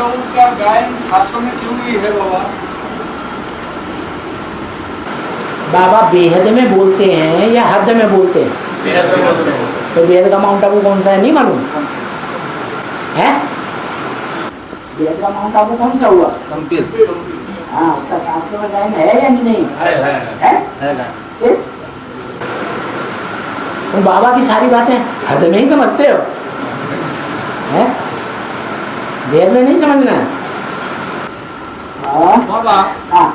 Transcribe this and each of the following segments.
माउंटाबू का गायन शास्त्रों में क्यों नहीं है बाबा? बाबा बेहद में बोलते हैं या हद में बोलते हैं? बेहद में बोलते हैं। तो बेहद का माउंटाबू कौन सा है, नहीं मालूम है? बेहद का माउंटाबू कौन सा हुआ? हाँ, उसका शास्त्र में गायन है या नहीं? है? तो बाबा की सारी बातें हद में ही समझते हो, है? बेहद में नहीं समझना है। बाबा, हाँ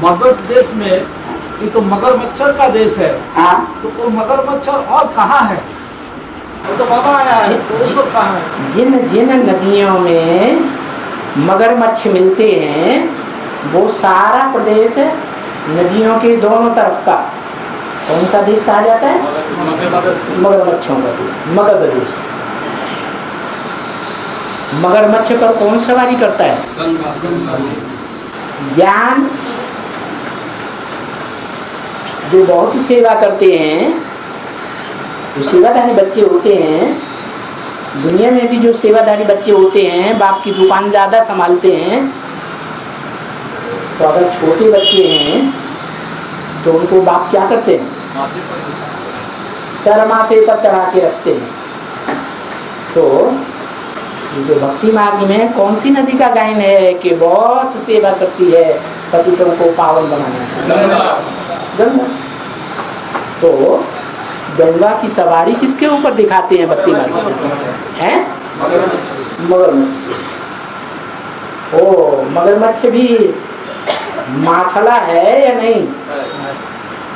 मगध देश में ये तो मगर मच्छर का देश है, हाँ, तो वो मगर मच्छर और कहाँ है? वो तो बाबा आया है, तो वो सब कहाँ है? जिन जिन नदियों में मगरमच्छ मिलते हैं वो सारा प्रदेश नदियों के दोनों तरफ का कौन सा देश कहा जाता है? मगरमच्छों का देश, मगध देश। मगरमच्छ पर कौन सवारी करता है? ज्ञान जो बहुत सेवा करते हैं, जो सेवादारी बच्चे होते हैं, दुनिया में भी जो सेवादारी बच्चे होते हैं, बाप की दुकान ज़्यादा संभालते हैं, तो अगर छोटे बच्चे हैं तो उनको बाप क्या करते हैं? सर माथे पर चढ़ा के रखते हैं। तो जो भक्ति मार्ग में कौन सी नदी का गायन है कि बहुत सेवा करती है पतितों को पावन बनाना? गंगा। तो गंगा की सवारी किसके ऊपर दिखाते हैं भक्ति मार्ग में? हैं? मगरमच्छ। ओ, मगरमच्छ भी माछला है या नहीं?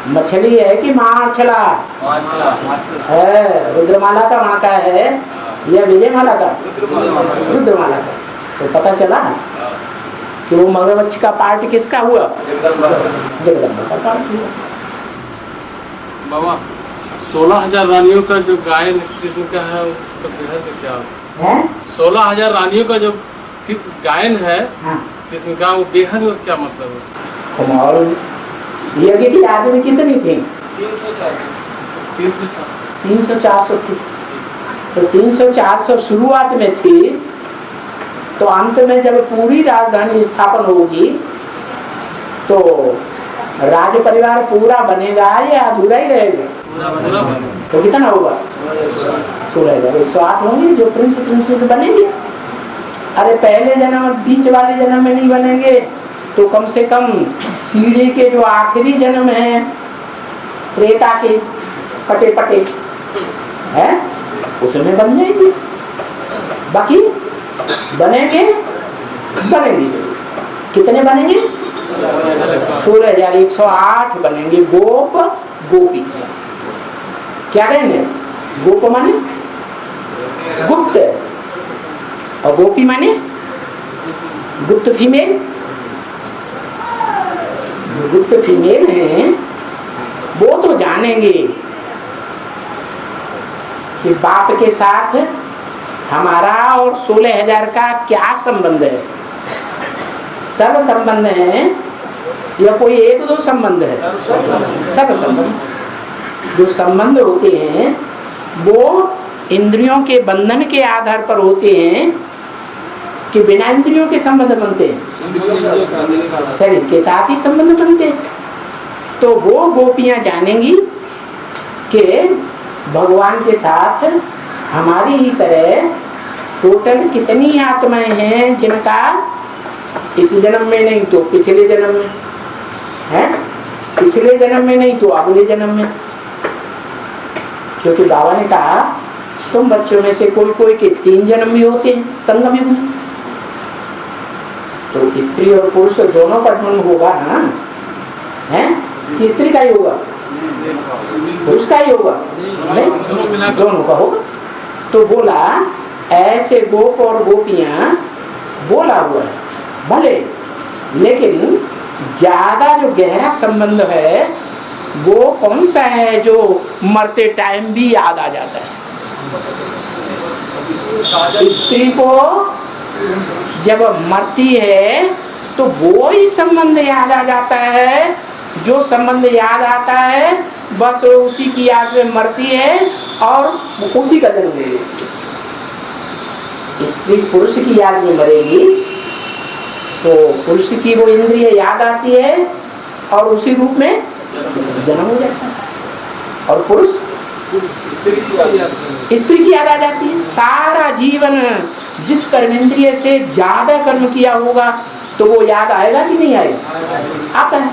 मछली है कि माछला है? रुद्रमाला का वहाँ का है या विजयमाला का? रुद्रमाला का। तो पता चला कि वो मगरमच्छ का पार्ट किसका हुआ? जगदम्बा का पार्ट हुआ। बाबा 16,000 रानियों का जो गायन कृष्ण का है उसका बेहद में क्या है? 16,000 रानियों का जो गायन है हाँ। कृष्ण का, वो बेहद में क्या मतलब है? कमाल। यज्ञ की आदमी कितनी थी? 300-400 थी। तो 300-400 शुरुआत में थी, तो अंत में जब पूरी राजधानी स्थापन होगी तो राज परिवार पूरा बनेगा या अधूरा ही रहेगा? तो कितना होगा? 16,108 होंगे जो प्रिंस प्रिंसेस बनेंगे। अरे पहले जन्म, बीच वाले जन्म में नहीं बनेंगे तो कम से कम सीढ़ी के जो आखिरी जन्म है त्रेता के कटे पटे है उसमें बन जाएंगे। बाकी बनेंगे कितने बनेंगे? 16,108 बनेंगे। गोप गोपी क्या कहेंगे? गोप माने गुप्त और गोपी माने गुप्त फीमेल। गुप्त फीमेल हैं वो तो जानेंगे कि बाप के साथ हमारा और 16,000 का क्या संबंध है। सब संबंध है या कोई एक दो संबंध है? सब संबंध। जो संबंध होते हैं वो इंद्रियों के बंधन के आधार पर होते हैं कि बिना इंद्रियों के संबंध बनते हैं, शरीर के साथ ही संबंध बनते हैं। तो वो गोपियां जानेंगी कि भगवान के साथ हमारी ही तरह टोटल कितनी आत्माएं हैं जिनका इस जन्म में नहीं तो पिछले जन्म में है, पिछले जन्म में नहीं तो अगले जन्म में। क्योंकि बाबा ने कहा तुम बच्चों में से कोई कोई के 3 जन्म भी होते हैं संगम युग में, तो स्त्री और पुरुष दोनों का जन्म होगा ना, है कि स्त्री का ही होगा पुरुष का ही होगा? नहीं, दोनों का होगा। तो बोला ऐसे गोप और गोपियां बोला हुआ है भले, लेकिन ज्यादा जो गहरा संबंध है वो कौन सा है जो मरते टाइम भी याद आ जाता है? स्त्री को जब मरती है तो वो ही संबंध याद आ जाता है। जो संबंध याद आता है बस उसी की याद में मरती है और उसी का जन्म लेगी। स्त्री पुरुष की याद में मरेगी तो पुरुष की वो इंद्रिय याद आती है और उसी रूप में जन्म हो जाता है, और पुरुष स्त्री की याद आ जाती है। सारा जीवन जिस कर्मेंद्रिय से ज्यादा कर्म किया होगा तो वो याद आएगा कि नहीं आएगा? आता है।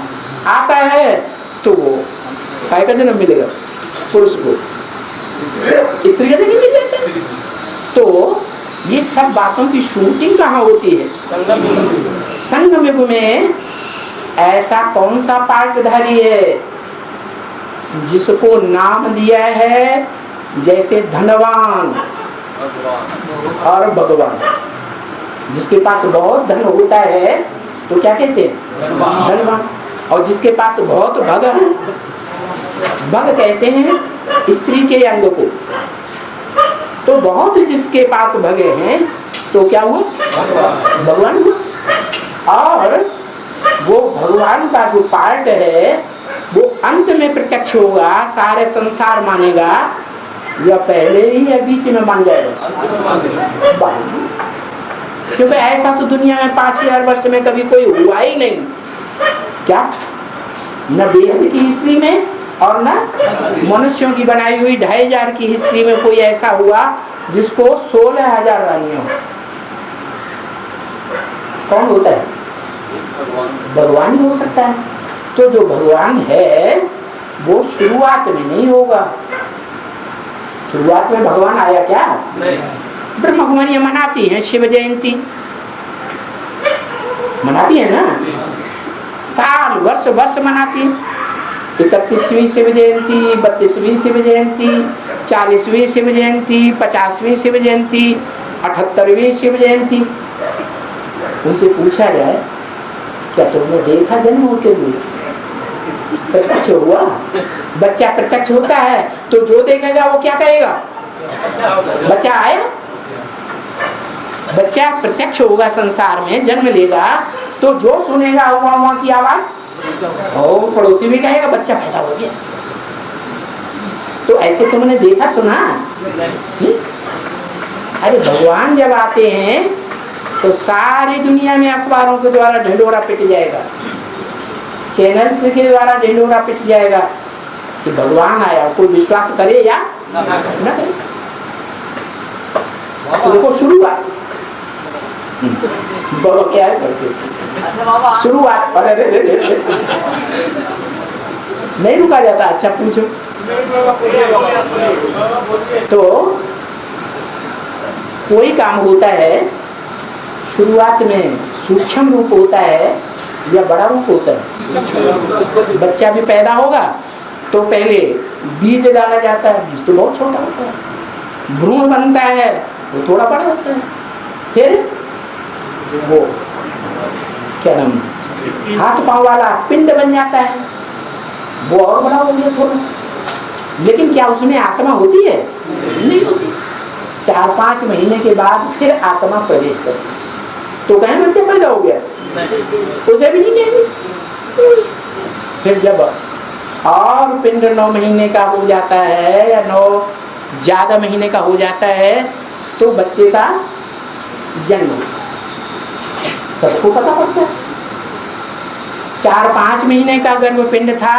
आता है तो वो काय का जन्म मिलेगा? पुरुष को स्त्री का जन्म मिल जाता है। तो ये सब बातों की शूटिंग कहाँ होती है? संगम युग में। ऐसा कौन सा पार्टधारी है जिसको नाम दिया है जैसे धनवान और भगवान? जिसके पास बहुत धन होता है तो क्या कहते हैं? धनवान। और जिसके पास बहुत भग है, भग कहते हैं स्त्री के अंग को। तो बहुत जिसके पास भगे हैं तो क्या हुआ? भगवान हुआ। और वो भगवान का जो पार्ट है वो अंत में प्रत्यक्ष होगा, सारे संसार मानेगा, या पहले ही या बीच में मान जाएगा? क्योंकि ऐसा तो दुनिया में 5000 वर्ष में कभी कोई हुआ ही नहीं। क्या? न बेहद की हिस्ट्री में और न मनुष्यों की बनाई हुई 2500 की हिस्ट्री में कोई ऐसा हुआ जिसको 16,000 रानियां हो। कौन होता है? भगवान ही हो सकता है। तो जो भगवान है वो शुरुआत में नहीं होगा। शुरुआत में भगवान आया क्या? ब्रह्म कुमारियां मनाती हैं शिव जयंती, मनाती है ना, साल वर्ष वर्ष मनाती है। 31वीं शिव जयंती, 32वीं शिव जयंती, 40वीं शिव जयंती, 50वीं शिव जयंती, 78वीं शिव जयंती। उनसे पूछा जाए क्या तुमने देखा जन्म के लिए? प्रत्यक्ष हुआ? बच्चा प्रत्यक्ष होता है तो जो देखेगा वो क्या कहेगा? बच्चा आया। बच्चा प्रत्यक्ष होगा, संसार में जन्म लेगा तो जो सुनेगा वहाँ की आवाज, और पड़ोसी भी कहेगा बच्चा पैदा हो गया। तो ऐसे तुमने देखा सुना? अरे भगवान जब आते हैं तो सारी दुनिया में अखबारों के द्वारा ढिंढोरा पिट जाएगा, चैनल्स के द्वारा ढिंढोरा पिट जाएगा कि भगवान आया। कोई विश्वास करे या न करे? तो देखो शुरुआत बोलो क्या करते शुरुआत पर नहीं रुका जाता। अच्छा पूछो। तो कोई काम होता है शुरुआत में सूक्ष्म रूप होता है या बड़ा रूप होता है? बच्चा भी पैदा होगा तो पहले बीज डाला जाता है, बीज तो बहुत छोटा होता है। भ्रूण बनता है वो थोड़ा बड़ा होता है, फिर वो क्या नाम, हाथ पांव वाला पिंड बन जाता है, वो और बड़ा हो गया थोड़ा। लेकिन क्या उसमें आत्मा होती है? नहीं होती। 4-5 महीने के बाद फिर आत्मा प्रवेश करती है। तो कहें बच्चा पैदा हो गया? उसे भी नहीं कहेंगे। फिर जब और पिंड 9 महीने का हो जाता है या 9 ज्यादा महीने का हो जाता है तो बच्चे का जन्म सबको पता पड़ता है। 4-5 महीने का गर्भपिंड था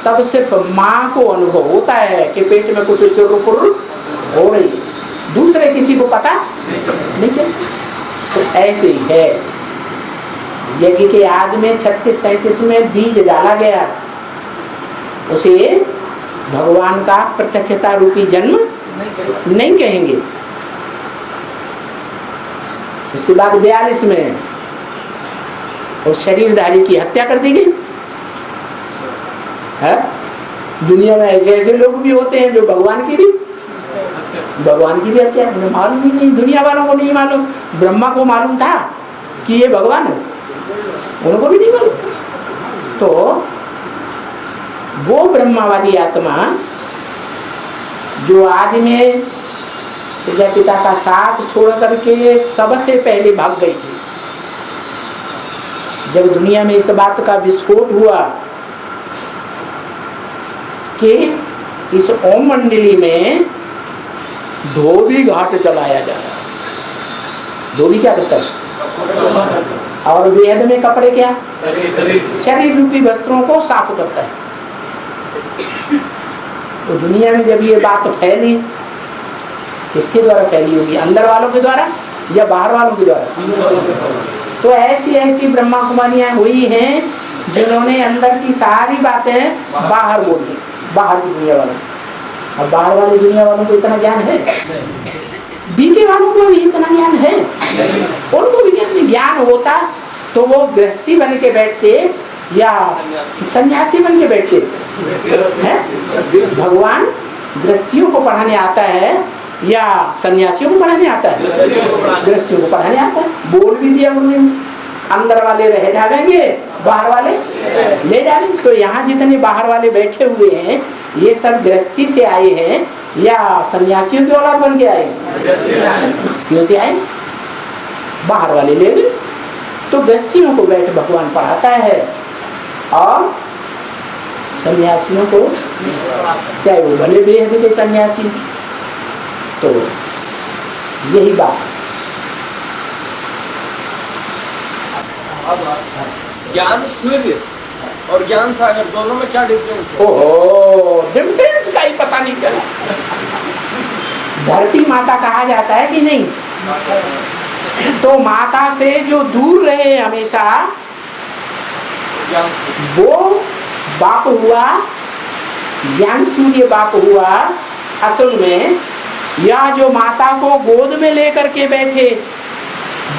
तब सिर्फ माँ को अनुभव होता है कि पेट में कुछ चुरुपुर हो रही है, दूसरे किसी को पता नहीं चलता। तो ऐसे ही है, यज्ञ के आदि में 36-37 में बीज डाला गया, उसे भगवान का प्रत्यक्षता रूपी जन्म नहीं कहेंगे। उसके बाद 42 में उस शरीरधारी की हत्या कर दी गई है। दुनिया में ऐसे ऐसे लोग भी होते हैं जो भगवान की भी हत्या, उन्हें मालूम ही नहीं, दुनिया वालों को नहीं मालूम। ब्रह्मा को मालूम था कि ये भगवान है, उनको भी नहीं मालूम। तो वो ब्रह्मावादी आत्मा जो आज में प्रजापिता का साथ छोड़ करके सबसे पहले भाग गई थी, जब दुनिया में इस बात का विस्फोट हुआ कि इस ओम मंडली में धोबी घाट चलाया जा रहा है। धोबी क्या करता है? और वेद में कपड़े क्या? शरीर रूपी वस्त्रों को साफ करता है। तो दुनिया में जब ये बात फैली, किसके द्वारा फैली होगी? अंदर वालों के द्वारा या बाहर वालों के द्वारा? तो ऐसी ऐसी ब्रह्मा कुमारियां हुई हैं जिन्होंने अंदर की सारी बातें बाहर बोल दी, बाहर की दुनिया वालों। अब बाहर वाली दुनिया वालों को इतना ज्ञान है? बीके वालों को भी इतना ज्ञान है? उनको भी ज्ञान होता तो वो गृहस्थी बन के बैठते या सन्यासी बन के बैठते हैं? भगवान गृहस्थियों को पढ़ाने आता है या सन्यासियों को पढ़ाने आता है? गृहस्थियों को पढ़ाने आता है। बोल भी दिया उन्होंने, अंदर वाले रह जाएंगे, बाहर वाले ले जाएंगे। तो यहाँ जितने बाहर वाले बैठे हुए हैं ये सब गृहस्थी से आए हैं या सन्यासियों की औलाद बन के आए? गृहस्थियों से आए, बाहर वाले ले गए। तो गृहस्थियों को बैठ भगवान पढ़ाता है और सन्यासियों को, चाहे वो भले बेहद के सन्यासी। तो यही बात। ज्ञान सूर्य और ज्ञान सागर दोनों में क्या डिफरेंस है? ओहो, डिफरेंस का ही पता नहीं चला। धरती माता कहा जाता है कि नहीं? तो माता से जो दूर रहे हमेशा वो बाप हुआ, ज्ञान सूर्य बाप हुआ असल में, या जो माता को गोद में लेकर के बैठे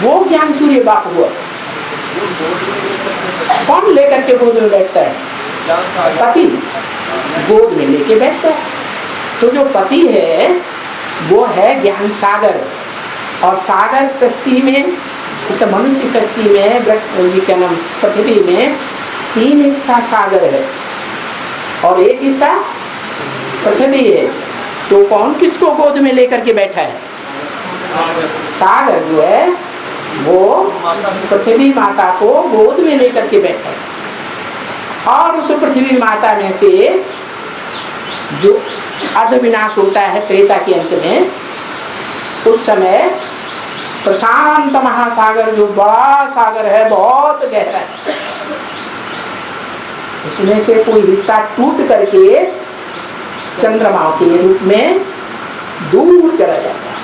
वो ज्ञान सूर्य बाप हुआ। कौन लेकर के गोद में बैठता है? पति गोद में लेके बैठता है। तो जो पति है वो है ज्ञान सागर। और सागर सृष्टि में, इस मनुष्य सृष्टि में, ये क्या नाम, पृथ्वी में 3 हिस्सा सागर है और 1 हिस्सा पृथ्वी है। तो कौन किसको गोद में लेकर के बैठा है? सागर जो है वो पृथ्वी माता को गोद में लेकर के बैठा है। और उस पृथ्वी माता में से जो अर्ध विनाश होता है त्रेता के अंत में, उस समय प्रशांत महासागर जो बड़ा सागर है, बहुत गहरा है, उसमें से कोई हिस्सा टूट करके चंद्रमा के रूप में दूर चला जाता है।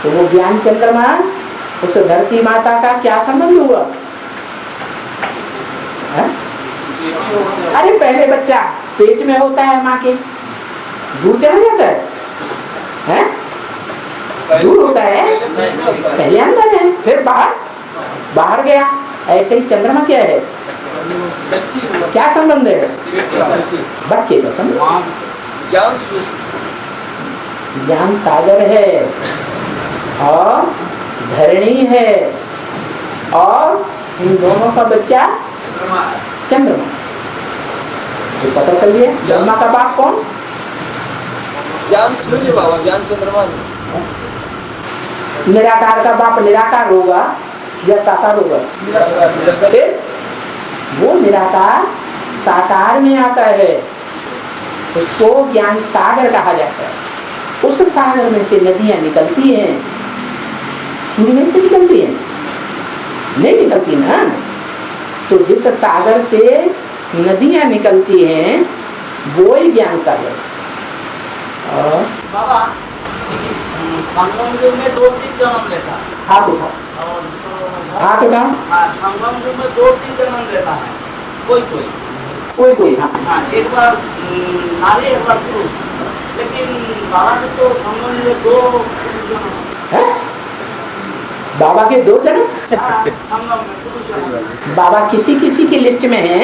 तो वो ज्ञान चंद्रमा उस धरती माता का क्या संबंध हुआ? है? अरे पहले बच्चा पेट में होता है माँ के, दूर चला जाता है? दूर होता है, पहले अंदर है, फिर बाहर गया। ऐसे ही चंद्रमा क्या है? क्या संबंध है? बच्चे का संबंध। ज्ञान सागर है और धरणी है और इन दोनों का बच्चा चंद्रमा। तो पता चल गया ब्रह्मा का बाप कौन? ज्ञान सूर्य बाबा, ज्ञान चंद्रमा। निराकार का बाप निराकार होगा या साकार होगा? फिर वो निराकार साकार में आता है, उसको ज्ञान सागर कहा जाता है। उस सागर में से नदियां निकलती हैं, सूर्य में से निकलती हैं? नहीं निकलती ना। तो जिस सागर से नदियां निकलती हैं वो ही ज्ञान सागर। और बाबा संगम युग में 2-3 जन्म लेता है। हाथ उठा, हाथ उठा। हाँ, संगम युग में 2-3 जन्म लेता है कोई। हाँ, एक बार नारी, एक बार पुरुष। लेकिन बाबा के तो संगम में 2 जन्म है। बाबा के 2 जन्म? संगम में पुरुष जन्म। बाबा किसी किसी की लिस्ट में है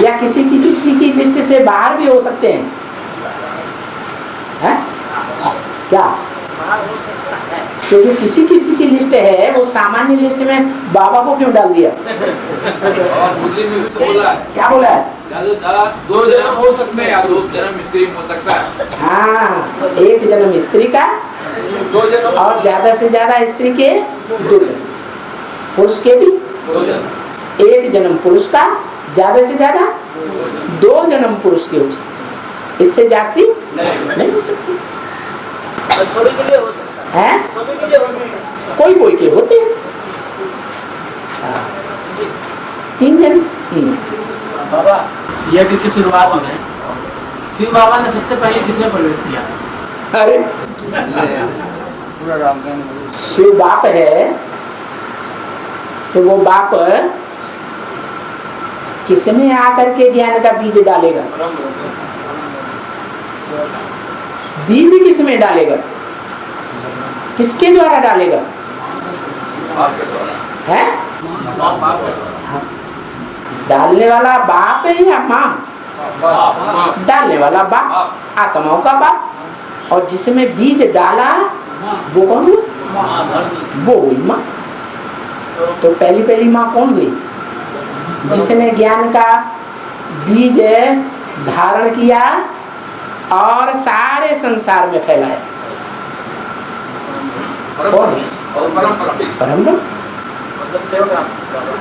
या किसी की लिस्ट से बाहर भी हो सकते हैं? है? क्या? क्योंकि किसी की लिस्ट है, वो सामान्य लिस्ट में बाबा को क्यों डाल दिया? क्या बोला है? 2 जन्म हो सकते हैं या 2 जन्म स्त्री हो सकता है। हाँ, 1 जन्म स्त्री का 2 जन्म और ज्यादा से ज्यादा स्त्री के 2 जन्म, पुरुष के भी 2 जन्म। 1 जन्म पुरुष का, ज्यादा से ज्यादा 2 जन्म पुरुष के हो सकते, इससे जास्ती नहीं हो सकती। सभी के लिए हो सकता है? सभी के लिए हो सकता है। कोई के होते हैं। 3 जन। बाबा यज्ञ की शुरुआत में शिव बाबा ने सबसे पहले किसमें प्रवेश किया? अरे शिव बाप है तो वो बाप किसमें आकर के ज्ञान का बीज डालेगा? बीज किसमें डालेगा? किसके द्वारा डालेगा? है डालने वाला बाप है या माँ? डालने वाला बाप, आत्माओं का बाप। और जिसमें बीज डाला वो कौन हुई? वो हुई माँ। तो पहली माँ कौन हुई? जिसने ज्ञान का बीज धारण किया और सारे संसार में फैलाया। परम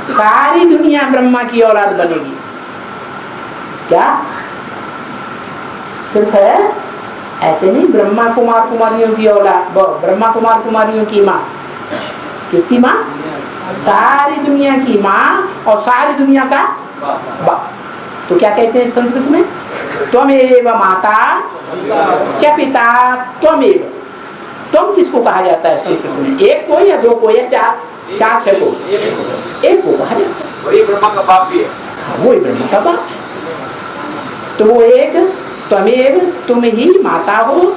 सारी दुनिया ब्रह्मा की औलाद बनेगी। क्या सिर्फ है ऐसे नहीं? ब्रह्मा कुमार कुमारियों की औलाद, ब्रह्मा कुमार कुमारियों की माँ। किसकी माँ? सारी दुनिया की माँ और सारी दुनिया का बाप। तो क्या कहते हैं संस्कृत में? त्वमेव माता च पिता त्वमेव। तुम किसको कहा जाता है संस्कृत में? एक को या दो को या चार? 4-6 को? एक को कहा जाता है। वही ब्रह्मा का बाप भी है। हाँ, वही ब्रह्मा का बाप। तो वो एक त्वमेव, तुम ही माता हो,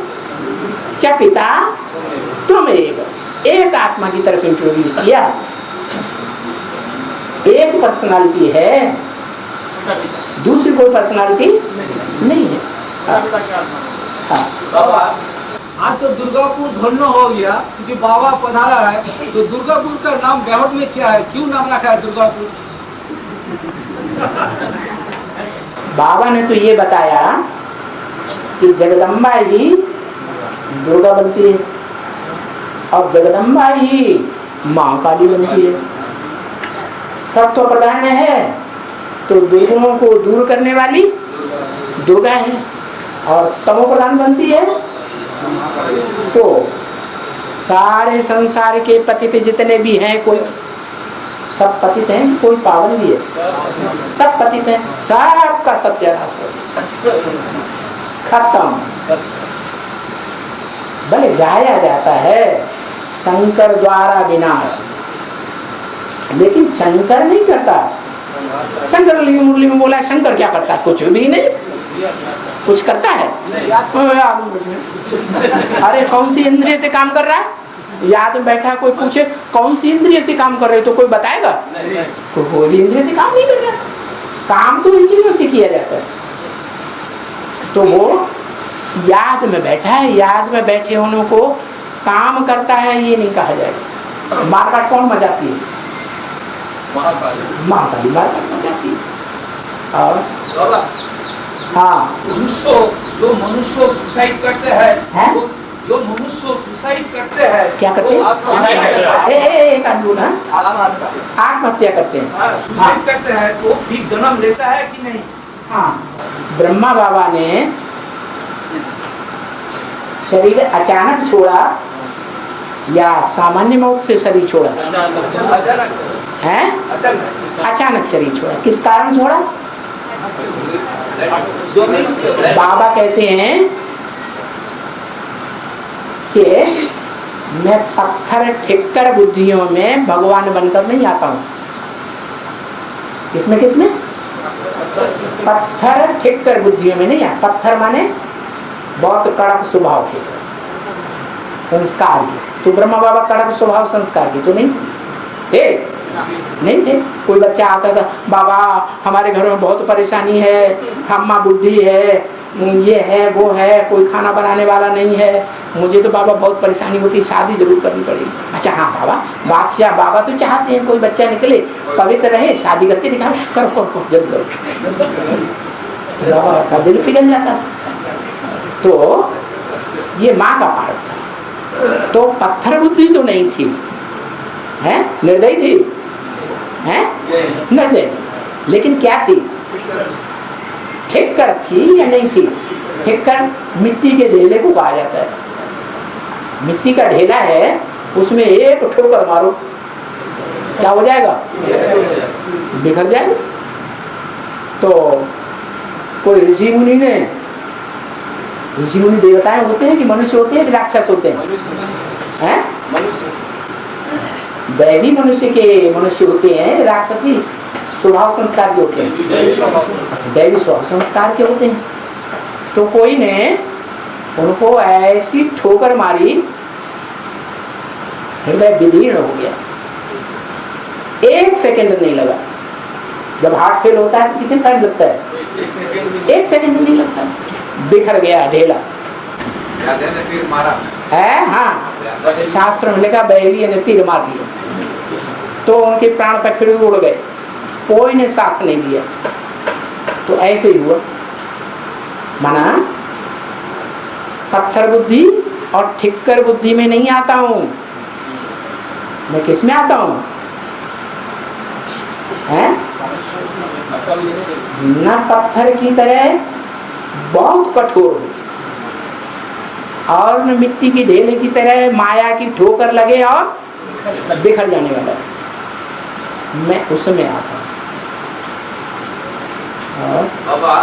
च पिता त्वमेव। एक आत्मा की तरफ इंट्रोड्यूस किया। एक पर्सनालिटी है, दूसरी कोई पर्सनालिटी नहीं है। हाँ। बाबा आज तो दुर्गापुर धन्य हो गया क्योंकि बाबा पधारा है। तो दुर्गापुर का नाम बेहद में क्या है? क्यों नाम रखा है दुर्गापुर? बाबा ने तो ये बताया कि जगदम्बा ही दुर्गा बनती है और जगदम्बा ही महाकाली बनती है। सत्व प्रधान है तो दुर्गुणों को दूर करने वाली दुर्गा है, और तमो प्रधान बनती है तो सारे संसार के पतित जितने भी हैं, कोई सब पतित हैं, कोई पावन भी है, सब पतित हैं, सबका सत्यानाश कर खत्म। भले गाया जाता है शंकर द्वारा विनाश, लेकिन शंकर नहीं करता। शंकर मुरली में बोला शंकर क्या करता है? कुछ भी नहीं, कुछ करता है? अरे कौन सी इंद्रिय से काम कर रहा है? याद में बैठा कोई पूछे कौन सी इंद्रिय से काम कर रहे, तो कोई बताएगा? तो कोई भी इंद्रिय से काम नहीं कर रहा। काम तो इंद्रियों से किया जाता है। तो वो याद में बैठा है, याद में बैठे होने को काम करता है ये नहीं कहा जाएगा। मारकाट कौन मचाती है? महाकाली मारकाट मचाती है। और हाँ, जो मनुष्य सुसाइड करते हैं, जो मनुष्य सुसाइड करते हैं, क्या करते हैं? एक आदमी ना आत्महत्या करते हैं, सुसाइड करते हैं, तो फिर जन्म लेता है कि नहीं? हाँ, ब्रह्मा बाबा ने शरीर अचानक छोड़ा या सामान्य मौत से शरीर छोड़ा? है अचानक शरीर छोड़ा। किस कारण छोड़ा? बाबा कहते हैं कि मैं पत्थर ठिक्कर बुद्धियों में भगवान बनकर नहीं आता हूं। किसमें किसमें? पत्थर ठिक्कर बुद्धियों में नहीं आता। पत्थर माने बहुत कड़क स्वभाव के, संस्कार के। तो ब्रह्मा बाबा कड़क स्वभाव संस्कार के तो नहीं थे, नहीं थे। कोई बच्चा आता था, बाबा हमारे घर में बहुत परेशानी है, अम्मा बुढ़ी है, ये है वो है, कोई खाना बनाने वाला नहीं है, मुझे तो बाबा बहुत परेशानी होती, शादी जरूर करनी पड़ेगी। अच्छा हाँ बाबा, बादशाह बाबा तो चाहते हैं कोई बच्चा निकले, पवित्र रहे, शादी करके दिखाओ, करो करो जल्द करो। बाबा का दिल पिघल जाता था। तो ये माँ का पाठ था। तो पत्थर बुद्धि तो नहीं थी, है निर्दयी थी, है निर्दयी, लेकिन क्या थी? ठिक्कर थी या नहीं थी? ठिक्कर मिट्टी के ढेले को कहा जाता है। मिट्टी का ढेला है, उसमें एक ठोकर मारो क्या हो जाएगा? बिखर जाए। तो कोई ऋषि मुनि ने, ऋषि मुनि देवताएं होते हैं कि मनुष्य होते हैं कि राक्षस होते हैं? दैवी मनुष्य के मनुष्य होते हैं, राक्षसी स्वभाव संस्कार के होते हैं, दैवी स्वभाव संस्कार के होते हैं। तो कोई ने उनको ऐसी ठोकर मारी, हृदय विदीर्ण हो गया। 1 सेकंड नहीं लगा। जब हार्ट फेल होता है तो कितने टाइम लगता है? 1 सेकंड नहीं लगता, बिखर गया ढेला। तीर मारा है, हाँ, शास्त्र में लिखा बहेलिये ने तीर मार दिया। तो उनके प्राण पखेरु उड़ गए, कोई ने साथ नहीं दिया। तो ऐसे ही हुआ। माना पत्थर बुद्धि और ठिक्कर बुद्धि में नहीं आता हूं मैं। किस में आता हूं? न पत्थर की तरह बहुत कठोर हो और न मिट्टी की ढेले की तरह माया की ठोकर लगे और बिखर जाने वाला। मैं उसमें आता हूं। बाबा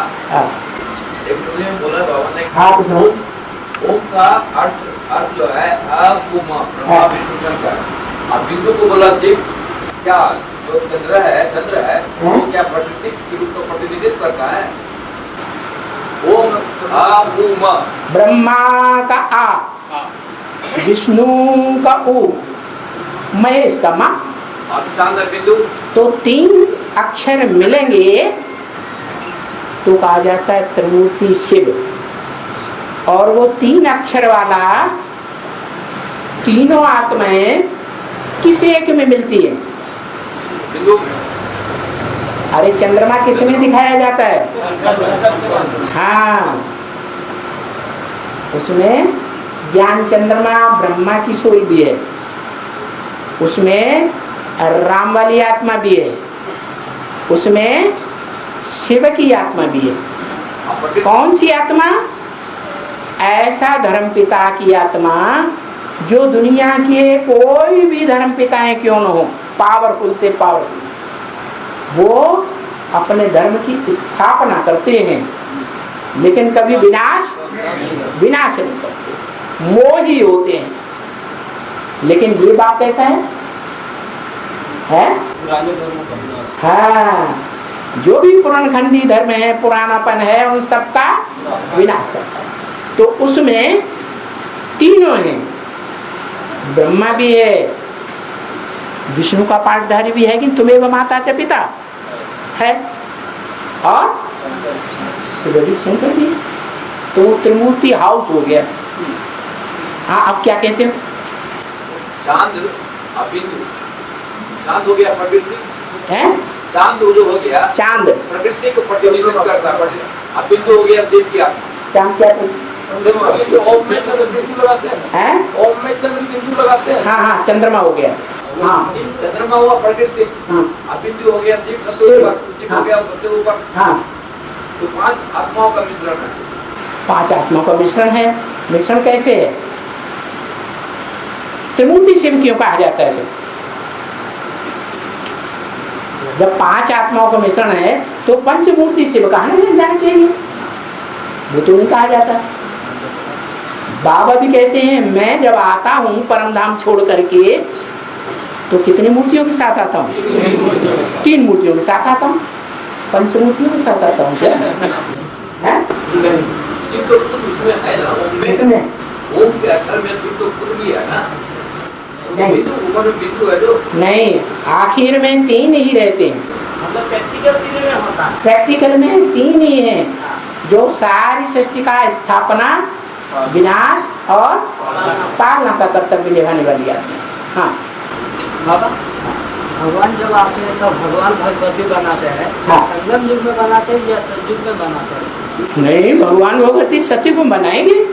एक ने बोला, बाबा ने ओम का अर्थ जो है ब्रह्मा विष्णु का। अब बिंदु को बोला शिव, क्या जो चंद्र है वो क्या प्रकृति के रूप का प्रतिनिधित्व करता है? ओम ब्रह्मा का आ, विष्णु का ऊ, महेश का मा, बिंदु। तो 3 अक्षर मिलेंगे तो कहा जाता है त्रिमूर्ति शिव। और वो 3 अक्षर वाला तीनों आत्माएं किस एक में मिलती है? बिंदु। अरे चंद्रमा किसमें दिखाया जाता है? हाँ, उसमें ज्ञान चंद्रमा ब्रह्मा की सोल भी है, उसमें राम वाली आत्मा भी है, उसमें शिव की आत्मा भी है। कौन सी आत्मा? ऐसा धर्म पिता की आत्मा जो दुनिया के कोई भी धर्म पिताएं क्यों न हो, पावरफुल से पावरफुल, वो अपने धर्म की स्थापना करते हैं लेकिन कभी विनाश नहीं करते, मोही होते हैं। लेकिन ये बात कैसा है? हाँ, जो भी पुराणखंडी धर्म है, पुरानापन है, उन सबका विनाश करता है। तो उसमें तीनों हैं, ब्रह्मा भी है, विष्णु का पाठधारी भी है कि तुम्हें माता च पिता है, और शिव शंकर भी है। तो वो त्रिमूर्ति हाउस हो गया। हाँ, अब क्या कहते हो? चांद हो गया प्रकृति है, चांद जो हो गया, चांद प्रकृति को प्रतिनिधित्व करता है। अब बिंदु हो गया शिव की आत्मा। चांद क्या ओम में चंद्र बिंदु लगाते हैं। ओम में चंद्र बिंदु लगाते हैं। हाँ हाँ, चंद्रमा हो गया। हाँ, चंद्रमा हुआ प्रकृति। हाँ, अब बिंदु हो गया शिव, शिव हो गया सबसे ऊपर। हाँ, तो 5 आत्माओं का मिश्रण है। 5 आत्माओं का मिश्रण है। मिश्रण कैसे है? त्रिमूर्ति शिव क्यों कहा जाता है? जब 5 आत्माओं का मिश्रण है तो पंचमूर्ति शिव कहा नहीं जाना चाहिए? वो तो नहीं कहा जाता। बाबा भी कहते हैं मैं जब आता हूँ परम धाम छोड़ करके तो कितनी मूर्तियों के साथ आता हूँ? 3 मूर्तियों के साथ आता हूँ, पंचमूर्तियों के साथ आता हूँ। क्या है? शिव तो उसमें है ना, ओम के अक्षर में शिव तो खुद भी है ना। नहीं, ऊपर में बिंदु है जो नहीं, आखिर में 3 ही रहते हैं। मतलब प्रैक्टिकल 3 में होता है। प्रैक्टिकल में 3 ही है जो सारी सृष्टि का स्थापना, विनाश और पालना का कर्तव्य निभाने वाली आत्मा है। हाँ बाबा, भगवान जब आते हैं तो भगवान भगवती बनाते हैं, हाँ। संगम युग में बनाते हैं या सतयुग में बनाते हैं? नहीं, भगवान भगवती सत्य को बनाएंगे।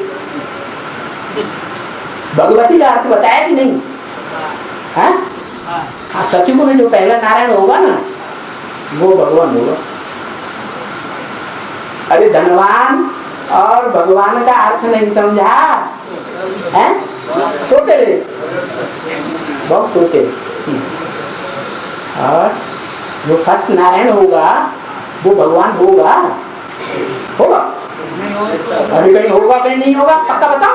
भगवती का अर्थ बताया कि नहीं? हाँ, सत्युग में जो पहला नारायण होगा ना वो भगवान होगा। अरे धनवान और भगवान का अर्थ नहीं समझा है? सोते रहे, बहुत सोते। और जो फर्स्ट नारायण होगा वो भगवान होगा? होगा? अभी कहीं होगा कहीं नहीं होगा, पक्का बताओ।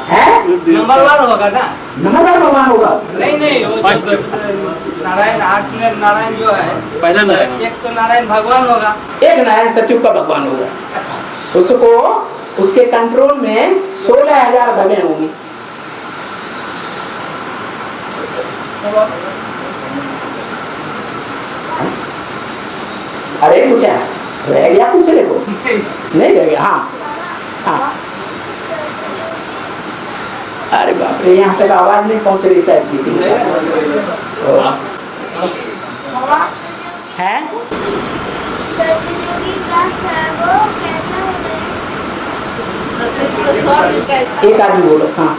है नंबर 1 होगा ना? नंबर 1 भगवान होगा? नहीं वो नारायण 8 में नारायण जो है पहला नारायण, एक तो नारायण भगवान होगा, एक नारायण सतयुग का भगवान होगा। उसको उसके कंट्रोल में 16,000 भगें होंगी। अरे पूछा रह गया, पूछ रहे को नहीं रह गया? हाँ। अरे बाप रे, यहाँ तक आवाज नहीं पहुंच रही शायद किसी के है। सतयुगी का स्वर्ग कैसा होता है? एक आदमी बोलो। हाँ,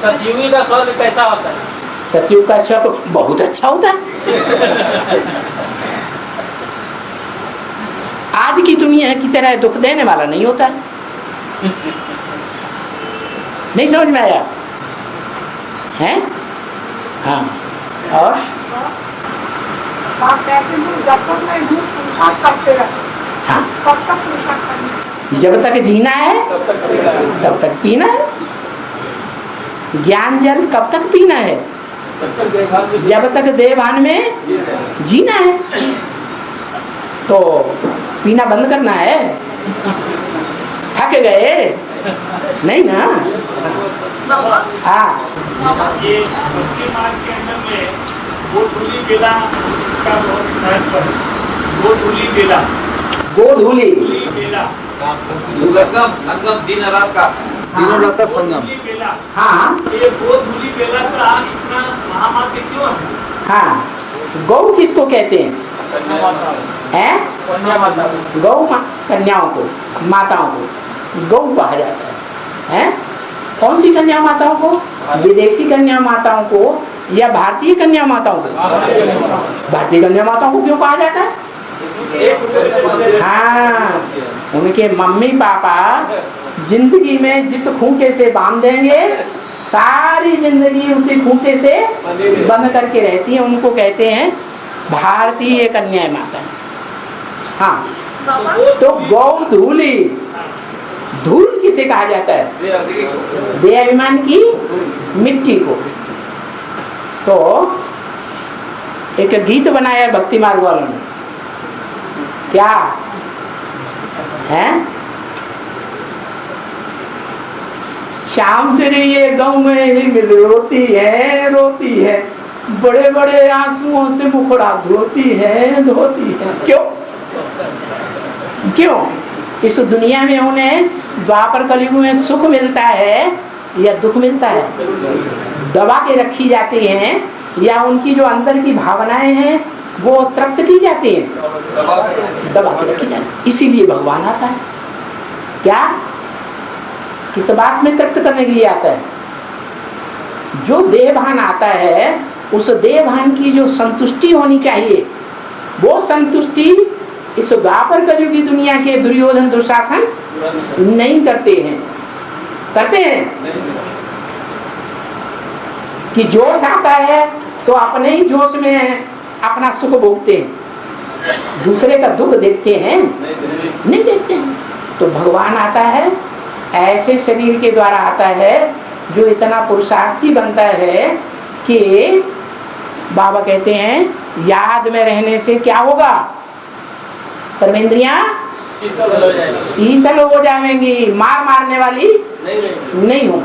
सतयुगी का स्वर्ग कैसा होता है? सतयुग का स्वर्ग बहुत अच्छा होता है। आज की दुनिया की तरह दुख देने वाला नहीं होता है। नहीं समझ में आया? है? हाँ। और हाँ, जब तक जीना है तब तक पीना है। ज्ञान जल कब तक पीना है? जब तक देवभान में जीना है। तो पीना बंद करना है? थक गए? नहीं ना। हाँ, ये भक्ति मार्ग के अंदर में गोधूली बेला का बहुत महत्व है। गोधूली बेला, गोधूली गोधूली बेला, संगम संगम दिन रात का गोधूली बेला। हाँ ये गोधूली बेला का इतना महामात्र क्यों है? हाँ। गौ किसको कहते हैं? हैं? गौ कन्याओं को, माताओं को गौ कहा जाता है। हैं? कौन सी कन्या माताओं को? विदेशी कन्या माताओं को या भारतीय कन्या माताओं को? भारतीय कन्या माताओं को क्यों कहा जाता है? हाँ, उनके मम्मी पापा जिंदगी में जिस खूंटे से बांध देंगे सारी जिंदगी उसी खूंटे से बंद करके रहती है, उनको कहते हैं भारतीय कन्या माता। हाँ, तो गौधूली, धूल किसे कहा जाता है? देहाभिमान की मिट्टी को। तो एक गीत बनाया भक्ति मार्ग वालों ने, क्या है? शाम तेरे ये गाँव में ही मिल रोती है, बड़े बड़े आंसुओं से मुखड़ा धोती है। क्यों? इस दुनिया में उन्हें द्वापर कलयुग में सुख मिलता है या दुख मिलता है? दबा के रखी जाती हैं या उनकी जो अंदर की भावनाएं हैं वो तृप्त की जाती हैं? दबा के रखी जाती है। इसीलिए भगवान आता है। क्या? किस बात में तृप्त करने के लिए आता है? जो देवभान आता है उस देवभान की जो संतुष्टि होनी चाहिए, वो संतुष्टि इस द्वापर कलयुग की दुनिया के दुर्योधन दुशासन नहीं करते हैं। करते हैं कि जोश आता है तो अपने ही जोश में अपना सुख भोगते हैं, दूसरे का दुख देखते हैं? नहीं देखते हैं। तो भगवान आता है ऐसे शरीर के द्वारा आता है जो इतना पुरुषार्थी बनता है कि बाबा कहते हैं याद में रहने से क्या होगा? कर्मेंद्रियां शीतल हो जाएंगी, मारने वाली नहीं हो।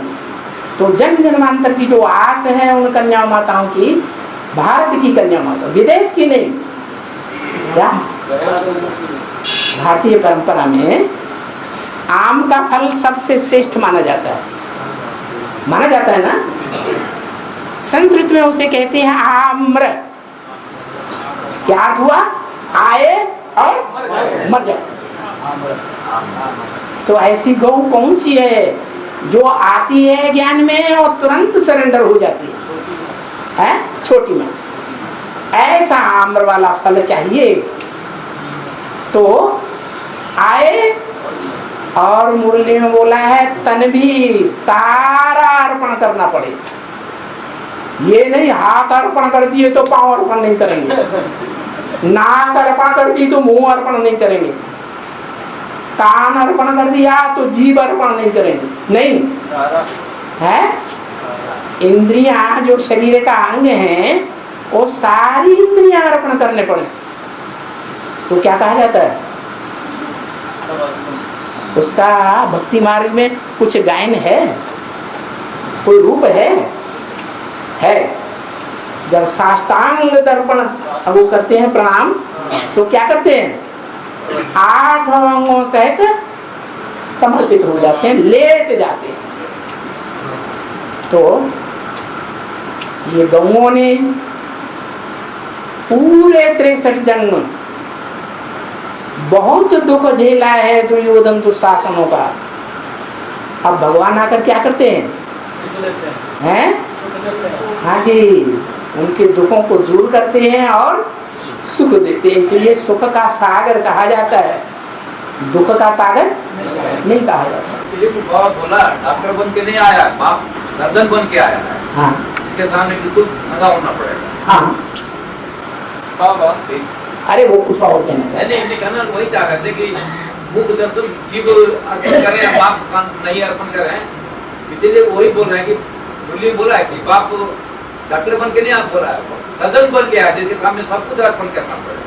तो जन्म जन्मांतर की जो आस है उन कन्या माताओं की, भारत की कन्या माता, विदेश की नहीं। क्या? भारतीय परंपरा में आम का फल सबसे श्रेष्ठ माना जाता है ना। संस्कृत में उसे कहते हैं आम्र। क्या अर्थ हुआ? आए और मर जाए। तो ऐसी गौ कौन सी है जो आती है ज्ञान में और तुरंत सरेंडर हो जाती है? छोटी माँ। ऐसा आम्र वाला फल चाहिए। तो आए, और मुरली में बोला है तन भी सारा अर्पण करना पड़ेगा। ये नहीं हाथ अर्पण कर दिए तो पांव अर्पण नहीं करेंगे, नाक अर्पण कर दी तो मुंह अर्पण नहीं करेंगे, कान अर्पण कर दिया तो जीभ अर्पण नहीं करेंगे, नहीं है। इंद्रियां जो शरीर का अंग हैं वो सारी इंद्रियां अर्पण करने पड़े तो क्या कहा जाता है? उसका भक्ति मार्ग में कुछ गायन है, कोई रूप है। जब साष्टांग दर्पण वो करते हैं प्रणाम तो क्या करते हैं? 8 अंगों सहित समर्पित हो जाते हैं, लेट जाते हैं। तो ये गौओं ने पूरे 63 जन्म बहुत दुख झेला है दुर्योधन दुशासनों का। अब भगवान आकर क्या करते हैं? हाँ जी, उनके दुखों को दूर करते हैं और सुख देते हैं। इसलिए सुख का सागर कहा जाता है, दुख का सागर नहीं कहा जाता। बाबा बोला डॉक्टर बन के नहीं आया, बाप सर्जन बन के आया है। हाँ, इसके सामने बिल्कुल खड़ा होना पड़ेगा। हाँ, बाबा अरे वो कुछ और कहना नहीं कहना वही चाह रहे थे कि मुख दर्द जीव अर्पण करें, बाप कान नहीं अर्पण करें, इसीलिए वही बोल रहे हैं कि मुरली बोला है कि बाप डॉक्टर बन के नहीं आप बोला है, सर्जन बन के आया जिसके सामने सब कुछ अर्पण करना पड़ेगा।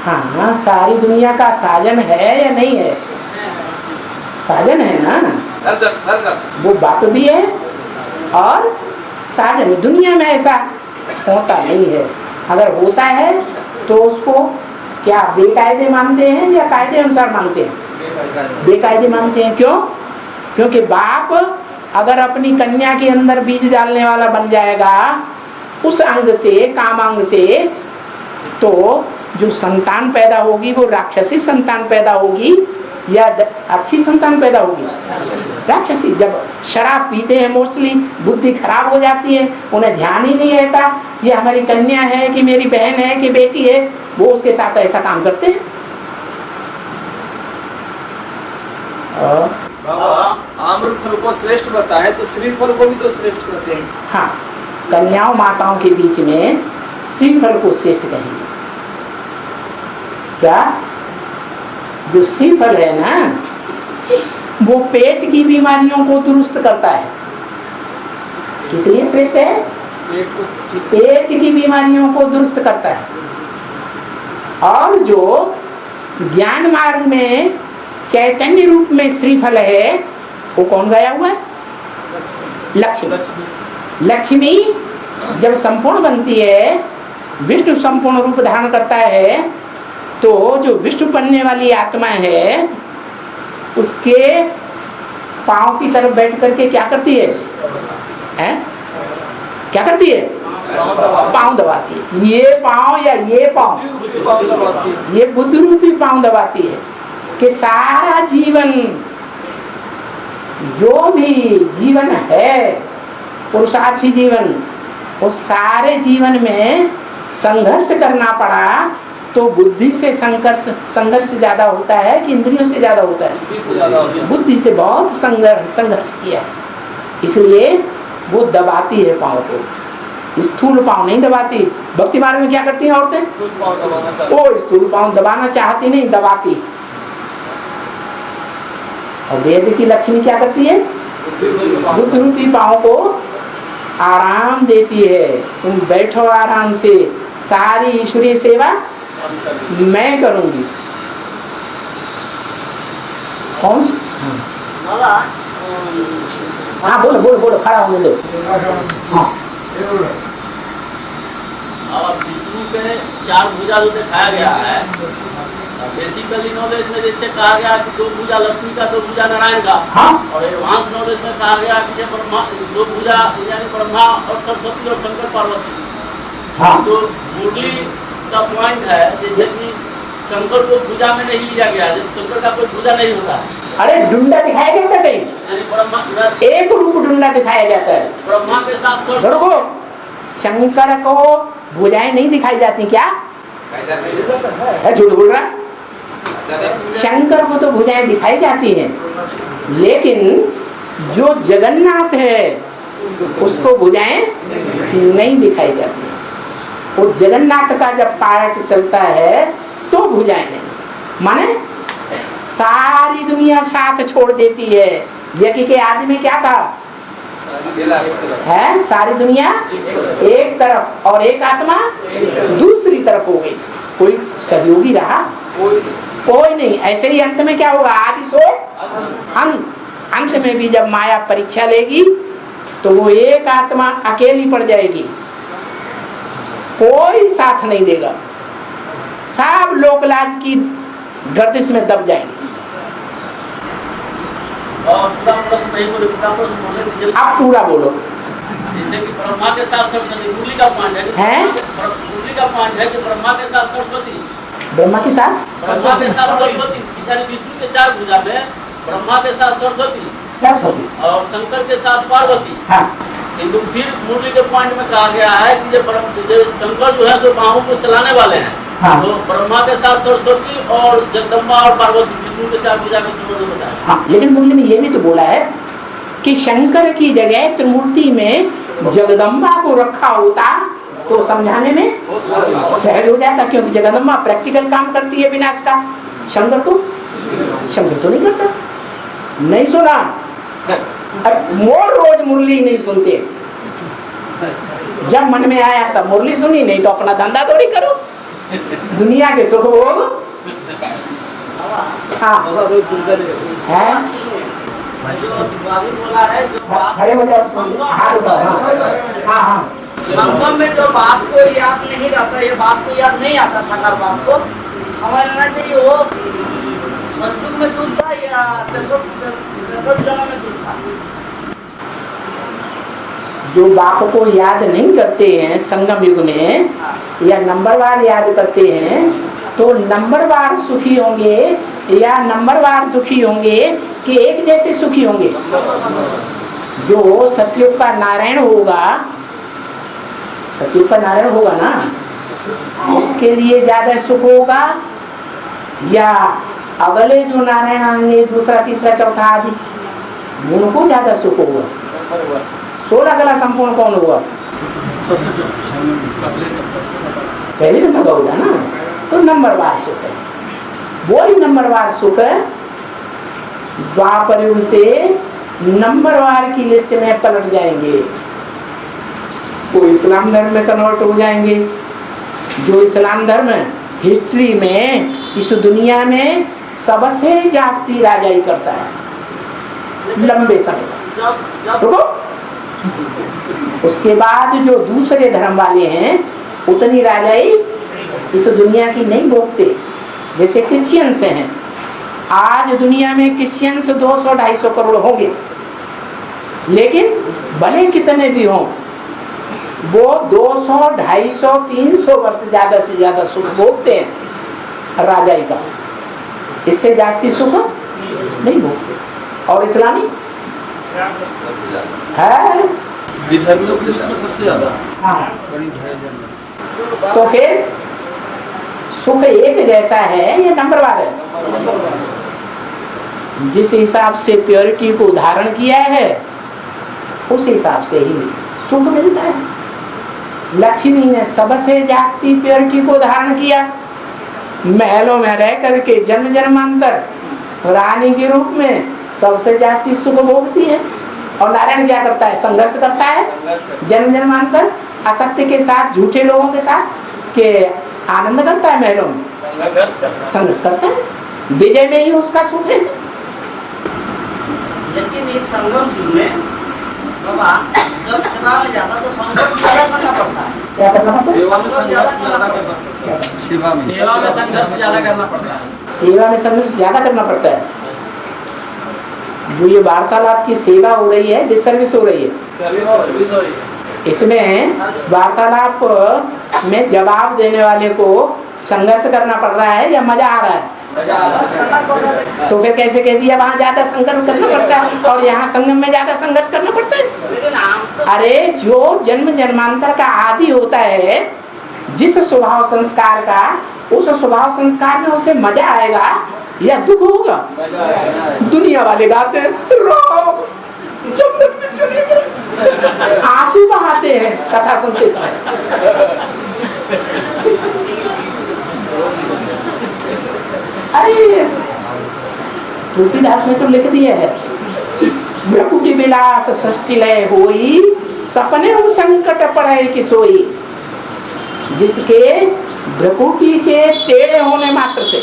हाँ, सारी दुनिया का साजन है या नहीं है? साजन है ना, सर्जन वो बाप भी है और साजन। दुनिया में ऐसा होता नहीं है, अगर होता है तो उसको क्या बेकायदे मानते हैं या कायदे अनुसार मानते हैं? बेकायदे मानते हैं। क्यों? क्योंकि बाप अगर अपनी कन्या के अंदर बीज डालने वाला बन जाएगा उस अंग से, काम अंग से, तो जो संतान पैदा होगी वो राक्षसी संतान पैदा होगी या अच्छी संतान पैदा होगी? राक्षसी। जब शराब पीते हैं मोस्टली बुद्धि खराब हो जाती है, उन्हें ध्यान ही नहीं रहता ये हमारी कन्या है कि मेरी बहन है कि बेटी है, वो उसके साथ ऐसा काम करते हैं। आम्र फल को श्रेष्ठ बताए तो श्रीफल को भी तो श्रेष्ठ करते हैं। हाँ, कन्याओं माताओं के बीच में श्रीफल को श्रेष्ठ कहेंगे। क्या? जो श्रीफल है ना वो पेट की बीमारियों को दुरुस्त करता है। किस लिए श्रेष्ठ है? पेट की बीमारियों को दुरुस्त करता है। और जो ज्ञान मार्ग में चैतन्य रूप में श्रीफल है वो कौन गया हुआ है? लक्ष्मी। लक्ष्मी जब संपूर्ण बनती है, विष्णु संपूर्ण रूप धारण करता है, तो जो विष्णु बनने वाली आत्मा है उसके पांव की तरफ बैठ करके क्या करती है? क्या करती है? पांव दबाती है। ये पांव या ये पांव? ये बुद्ध रूपी पांव दबाती है कि सारा जीवन, जो भी जीवन है पुरुषार्थी जीवन, वो सारे जीवन में संघर्ष करना पड़ा तो बुद्धि से संघर्ष ज्यादा होता है कि इंद्रियों से ज्यादा होता है? बुद्धि से बहुत संघर्ष किया है, इसलिए वो दबाती है पांव को। स्थूल पांव नहीं दबाती। भक्ति मार्ग में क्या करती हैं औरतें? वो स्थूल पांव दबाना चाहती नहीं, दबाती। और वेद की लक्ष्मी क्या करती है? बुद्ध रूपी पांव को आराम देती है। तुम बैठो आराम से, सारी ईश्वरीय सेवा मैं करूंगी। कौन सी? हाँ बोलो बोलो बोलो, खड़ा होने दो। हाँ, विष्णु के 4 भुजा जो दिखाया गया है, बेसिकली नॉलेज में जैसे कहा गया कि 2 भुजा लक्ष्मी का, 2 भुजा नारायण का। हाँ? और एडवांस नॉलेज में कहा गया कि ब्रह्मा 2 भुजा यानी ब्रह्मा और सरस्वती और शंकर पार्वती। हाँ। तो मुरली का पॉइंट है जैसे कि शंकर को भुजा में नहीं लिया गया, शंकर का कोई भुजा नहीं होता है। अरे डुंडा दिखाया जाता है कहीं? यानी ब्रह्मा एक रूप डुंडा दिखाया जाता है। ब्रह्मा के साथ रुको, शंकर को भुजाएं नहीं दिखाई जाती क्या? झूठ बोल रहा। शंकर को तो भुजाएं दिखाई जाती हैं, लेकिन जो जगन्नाथ है उसको भुजाएं नहीं दिखाई जाती। वो जगन्नाथ का जब पार्ट चलता है तो भुजाएं नहीं, माने सारी दुनिया साथ छोड़ देती है। यज्ञ के आदि में क्या था है, सारी दुनिया एक तरफ और एक आत्मा दूसरी तरफ हो गई। कोई सहयोगी रहा कोई नहीं। ऐसे ही अंत में क्या होगा, आदि सो अंत में भी जब माया परीक्षा लेगी तो वो एक आत्मा अकेली पड़ जाएगी, कोई साथ नहीं देगा, सब लोकलाज की गर्दिश में दब जाएंगे। और पूरा प्रश्न नहीं बोले, पूरा प्रश्न बोले दीजिए। आप पूरा बोलो। जैसे कि ब्रह्मा के साथ सरस्वती, मुरली का पॉइंट है, मुरली का पॉइंट है कि ब्रह्मा के साथ सरस्वती, ब्रह्मा के साथ सरस्वती, यानी विष्णु के 4 भुजा में ब्रह्मा के साथ सरस्वती और शंकर के साथ पार्वती। हाँ। किंतु फिर मुरली के पॉइंट में कहा गया है कि जो शंकर जो है तो बाहों को चलाने वाले हैं। हाँ। तो ब्रह्मा के साथ सरस्वती और जगदम्बा और पार्वती, विष्णु के 4 भुजा में संबंध बताया। हाँ, लेकिन मुरली में ये भी तो बोला है कि शंकर की जगह त्रिमूर्ति में जगदम्बा को रखा होता तो समझाने में सहज हो जाता, क्योंकि जगदम्बा प्रैक्टिकल काम करती है विनाश का। शंकर तो नहीं करता। नहीं सुना, मोर रोज मुरली नहीं सुनते, जब मन में आया तब मुरली सुनी, नहीं तो अपना धंधा थोड़ी करो, दुनिया के सुख भोग। हाँ है जो अभी बोला है, जो बात खड़े हो जाओ, हाथ उठाओ। हाँ हाँ, संगम में जो बात को याद नहीं रहता, ये बात को याद नहीं आता, साकार बात को समझ लेना चाहिए। वो सतयुग में दूध था या 63 जन्म में दूध था। जो बाप को याद नहीं करते हैं संगम युग में या नंबरवार याद करते हैं तो नंबरवार सुखी होंगे या नंबरवार दुखी होंगे कि एक जैसे सुखी होंगे। जो सतयुग का नारायण होगा, सतयुग का नारायण होगा ना, उसके लिए ज्यादा सुख होगा या अगले जो नारायण आएंगे दूसरा तीसरा चौथा आदि उनको ज्यादा सुख होगा। 16 गला संपूर्ण कौन होगा, पहले नंबर का होगा ना, तो नंबरवार सुख है। वही नंबरवार सुख द्वापर युग से नंबरवार की लिस्ट में पलट जाएंगे। वो इस्लाम धर्म में कन्वर्ट हो जाएंगे। जो इस्लाम धर्म हिस्ट्री में इस दुनिया में सबसे जास्ती राजाई करता है लंबे समय रुको। उसके बाद जो दूसरे धर्म वाले हैं उतनी राजाई इस दुनिया की नहीं भोगते, जैसे क्रिश्चियंस हैं। आज दुनिया में क्रिश्चियंस 200-250 करोड़ होंगे, लेकिन भले कितने भी हों वो 200, 250, 300 वर्ष ज्यादा से ज्यादा सुख भोगते हैं राजाई का, इससे जास्ती सुख नहीं भोगते। और इस्लामी है विधर्मियों के लिए सबसे ज्यादा। हाँ। तो फिर सुख एक जैसा है या नंबरवार है? जिस हिसाब से प्योरिटी को धारण किया है उस हिसाब से ही सुख मिलता है। लक्ष्मी ने सबसे जास्ती प्योरिटी को धारण किया, महलों में रह करके जन्म जन्मांतर रानी के रूप में सबसे जास्ती सुख भोगती है। और नारायण क्या करता है, संघर्ष करता है जन्म जन्मांतर असत्य के साथ, झूठे लोगों के साथ, के आनंद करता है महलों में, संघर्ष करता है। विजय में ही उसका सुख है। लेकिन इस संगम युग में बाबा जब सेवा में जाता तो संघर्ष ज्यादा करना पड़ता है। क्या करना पड़ता है? सेवा में संघर्ष ज्यादा करना पड़ता है। सेवा में संघर्ष ज्यादा करना पड़ता है। सेवा में संघर्ष ज्यादा करना पड़ता है। जो ये वार्तालाप की सेवा हो रही है, डिसर्विस हो रही है, सर्विस हो रही है। इसमें वार्तालाप में जवाब देने वाले को संघर्ष करना पड़ रहा है या मजा आ रहा है? तो फिर कैसे कह दिया वहां ज्यादा संघर्ष करना पड़ता है और यहाँ संगम में ज्यादा संघर्ष करना पड़ता है? अरे जो जन्म जन्मांतर का आदि होता है जिस स्वभाव संस्कार का, उस स्वभाव संस्कार में उसे मजा आएगा या दुख होगा? दुनिया वाले गाते हैं राम जंगल में चले गए, आंसू बहाते हैं कथा सुनते समय। अरे तुलसीदास ने तो लिख दिया है, भ्रकुटी विलास सृष्टि लय होई, सपने हो संकट पड़े कि सोई। जिसके भ्रकुटी के टेढ़े होने मात्र से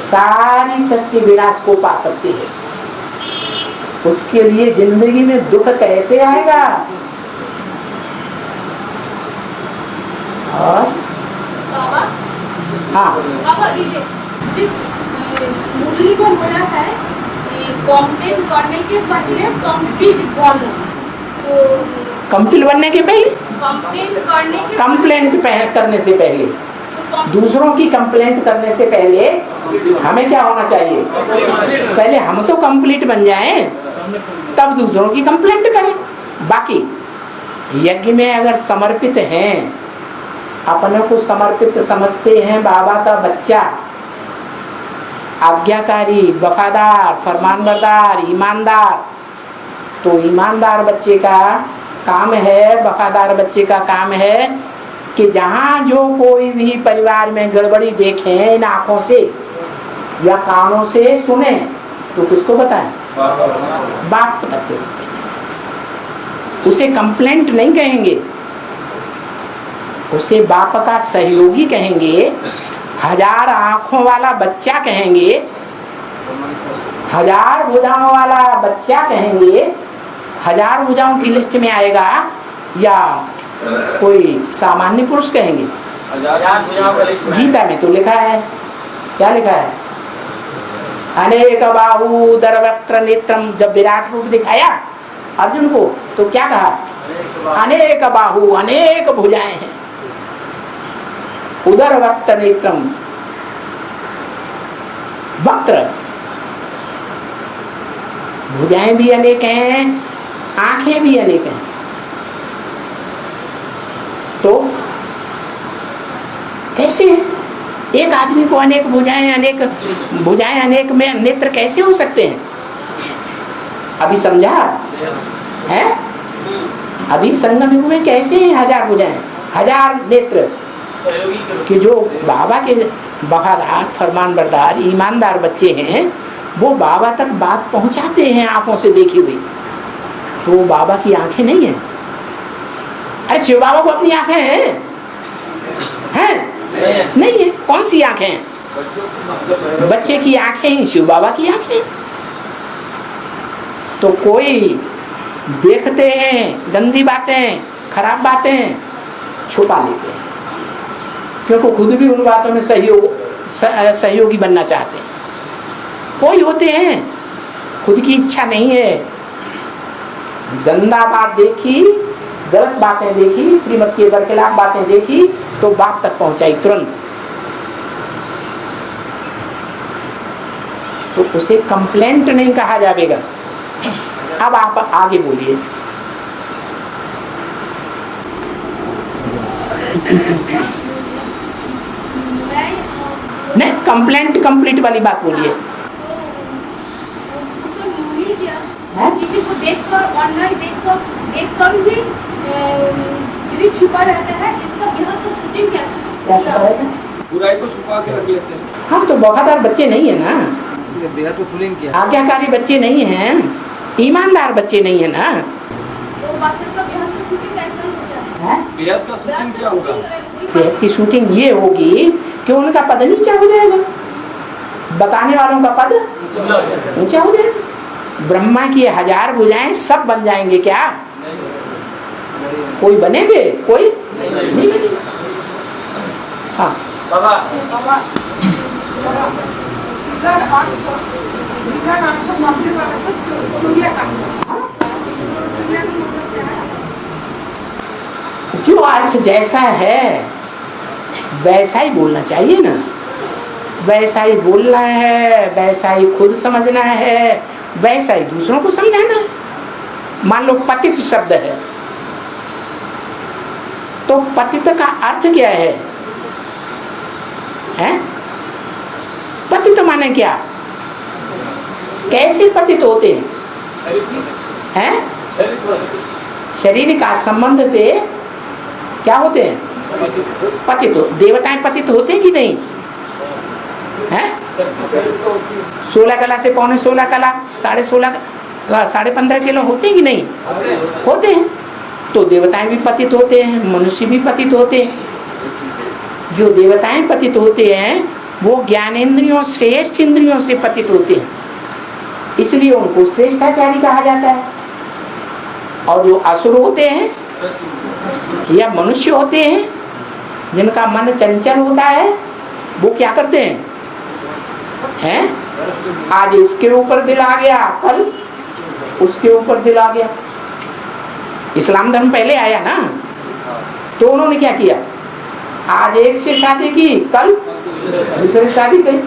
सारी सृष्टि विनाश को पा सकती है, उसके लिए जिंदगी में दुख कैसे आएगा? और बाबा, हाँ बाबा मुरली को बोला है कंप्लेंट करने के पहले कंप्लीट बोलो, तो कंप्लीट बनने के पहले, कंप्लेंट करने के कंप्लेंट करने से पहले, तो दूसरों की कंप्लेंट करने से पहले हमें क्या होना चाहिए? पहले हम तो कंप्लीट बन जाएं, तब दूसरों की कंप्लेंट करें। बाकी यज्ञ में अगर समर्पित हैं, अपने को समर्पित समझते हैं, बाबा का बच्चा, आज्ञाकारी, वफादार, फरमानबरदार, ईमानदार, तो ईमानदार बच्चे का काम है, वफादार बच्चे का काम है कि जहाँ जो कोई भी परिवार में गड़बड़ी देखें इन आंखों से या कानों से सुने, तो किसको बताएं? बाप बच्चे को। उसे कंप्लेंट नहीं कहेंगे, उसे बाप का सहयोगी कहेंगे, हजार आंखों वाला बच्चा कहेंगे, हजार भुजाओं वाला बच्चा कहेंगे। हजार भुजाओं की लिस्ट में आएगा या कोई सामान्य पुरुष कहेंगे? गीता में तो लिखा है, क्या लिखा है? अनेक बाहु दरवक्त्र नेत्रम। जब विराट रूप दिखाया अर्जुन को तो क्या कहा? अनेक बाहु, अनेक भुजाएं हैं, उदर वक्त नेत्रम, वक्त्र, भुजाएं भी अनेक हैं, आंखें भी अनेक हैं। तो कैसे एक आदमी को अनेक भुजाएं अनेक में नेत्र कैसे हो सकते हैं? अभी समझा है? अभी संगम युग में कैसे हैं हजार भुजाएं, हजार नेत्र? कि जो बाबा के वफादार, फरमानबरदार, ईमानदार बच्चे हैं, वो बाबा तक बात पहुंचाते हैं आंखों से देखी हुई। तो वो बाबा की आंखें नहीं है। अरे शिव बाबा को अपनी आंखें हैं? नहीं है। कौन सी आंखें हैं? बच्चे की आंखें ही शिव बाबा की आंखें। तो कोई देखते हैं गंदी बातें, खराब बातें, छुपा लेते हैं, क्योंकि खुद भी उन बातों में सहयोगी बनना चाहते हैं। कोई होते हैं खुद की इच्छा नहीं है, गंदा बात देखी, गलत बातें देखी, श्रीमत के बरखिलाफ बातें देखी तो बाप तक पहुंचाई तुरंत। तो उसे कंप्लेंट नहीं कहा जाएगा। अब आप आगे बोलिए। नहीं, कंप्लेंट कंप्लीट वाली बात बोलिए। किसी को देखकर ऑनलाइन देखकर भी यदि छुपा रहता है, इसका बेहद तो शूटिंग क्या बुराई को छुपा के रख लेते हैं। हम तो वफादार बच्चे नहीं है ना, बेहद तो शूटिंग किया, आज्ञाकारी बच्चे नहीं हैं, ईमानदार बच्चे नहीं है ना। तो बच्चों का बेहद तो शूटिंग ऐसा ही हो जाता है। बेहद का शूटिंग क्या होगा? बेहद की शूटिंग ये होगी कि उनका पद नीचा हो जाएगा, बताने वालों का पद ऊंचा हो जाएगा। ब्रह्मा की हजार भुजाएं सब बन जाएंगे क्या? कोई बनेंगे? कोई नहीं बनेंगे। हाँ बाबा जो अर्थ जैसा है वैसा ही बोलना चाहिए ना, वैसा ही बोलना है, वैसा ही खुद समझना है, वैसा ही दूसरों को समझाना है। मान लो पतित शब्द है, तो पतित का अर्थ क्या है? पतित माने क्या? कैसे पतित होते हैं? शरीर का संबंध से क्या होते हैं? पतित। देवताएं पतित होते हैं कि नहीं? हैं? 16 कला से 15.5 कला, 15.5 किलो होते हैं कि नहीं? होते हैं। तो देवताएं भी पतित होते हैं, मनुष्य भी पतित होते हैं। जो देवताएं पतित होते हैं वो ज्ञानेंद्रियों, श्रेष्ठ इंद्रियों से पतित होते हैं, इसलिए उनको श्रेष्ठाचारी कहा जाता है। और जो असुर होते हैं या मनुष्य होते हैं जिनका मन चंचल होता है, वो क्या करते हैं? आज इसके ऊपर दिल आ गया, कल उसके ऊपर दिल आ गया। इस्लाम धर्म पहले आया ना, तो उन्होंने क्या किया? आज एक से शादी की, कल दूसरे शादी की।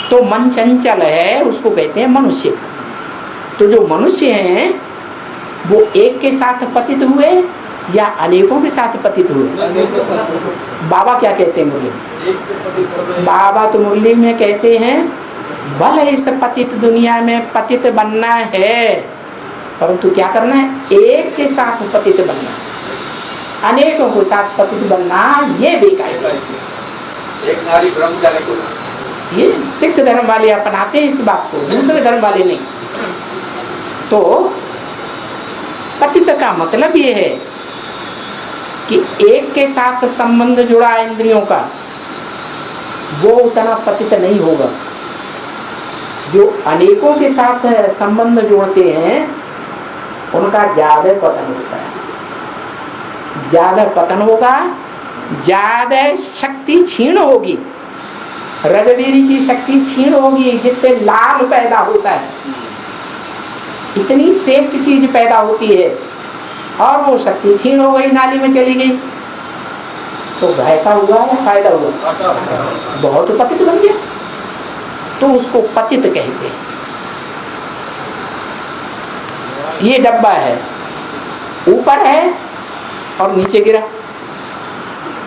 तो मन चंचल है, उसको कहते हैं मनुष्य। तो जो मनुष्य हैं वो एक के साथ पतित हुए या अनेकों के साथ पतित हुए? बाबा क्या कहते हैं मुरली में? बाबा तो मुरली में कहते हैं भले इस पतित दुनिया में पतित बनना है, परंतु क्या करना है? एक के साथ पतित बनना, अनेकों के साथ पतित बनना ये बेकार है। एक नारी ब्रह्मचारी को, ये सिख धर्म वाले अपनाते हैं इस बात को, दूसरे धर्म वाले नहीं। तो पतित का मतलब ये है कि एक के साथ संबंध जुड़ा इंद्रियों का, वो उतना पतित नहीं होगा। जो अनेकों के साथ संबंध जोड़ते हैं उनका ज्यादा पतन होता है, ज्यादा पतन होगा, ज्यादा शक्ति क्षीण होगी, रजवीर की शक्ति क्षीण होगी, जिससे लाभ पैदा होता है। इतनी श्रेष्ठ चीज पैदा होती है और वो शक्ति क्षीण हो गई, नाली में चली गई, तो घाटा हुआ या फायदा हुआ? बहुत पतित बन गया, तो उसको पतित कहते हैं। ये डब्बा है, ऊपर है और नीचे गिरा,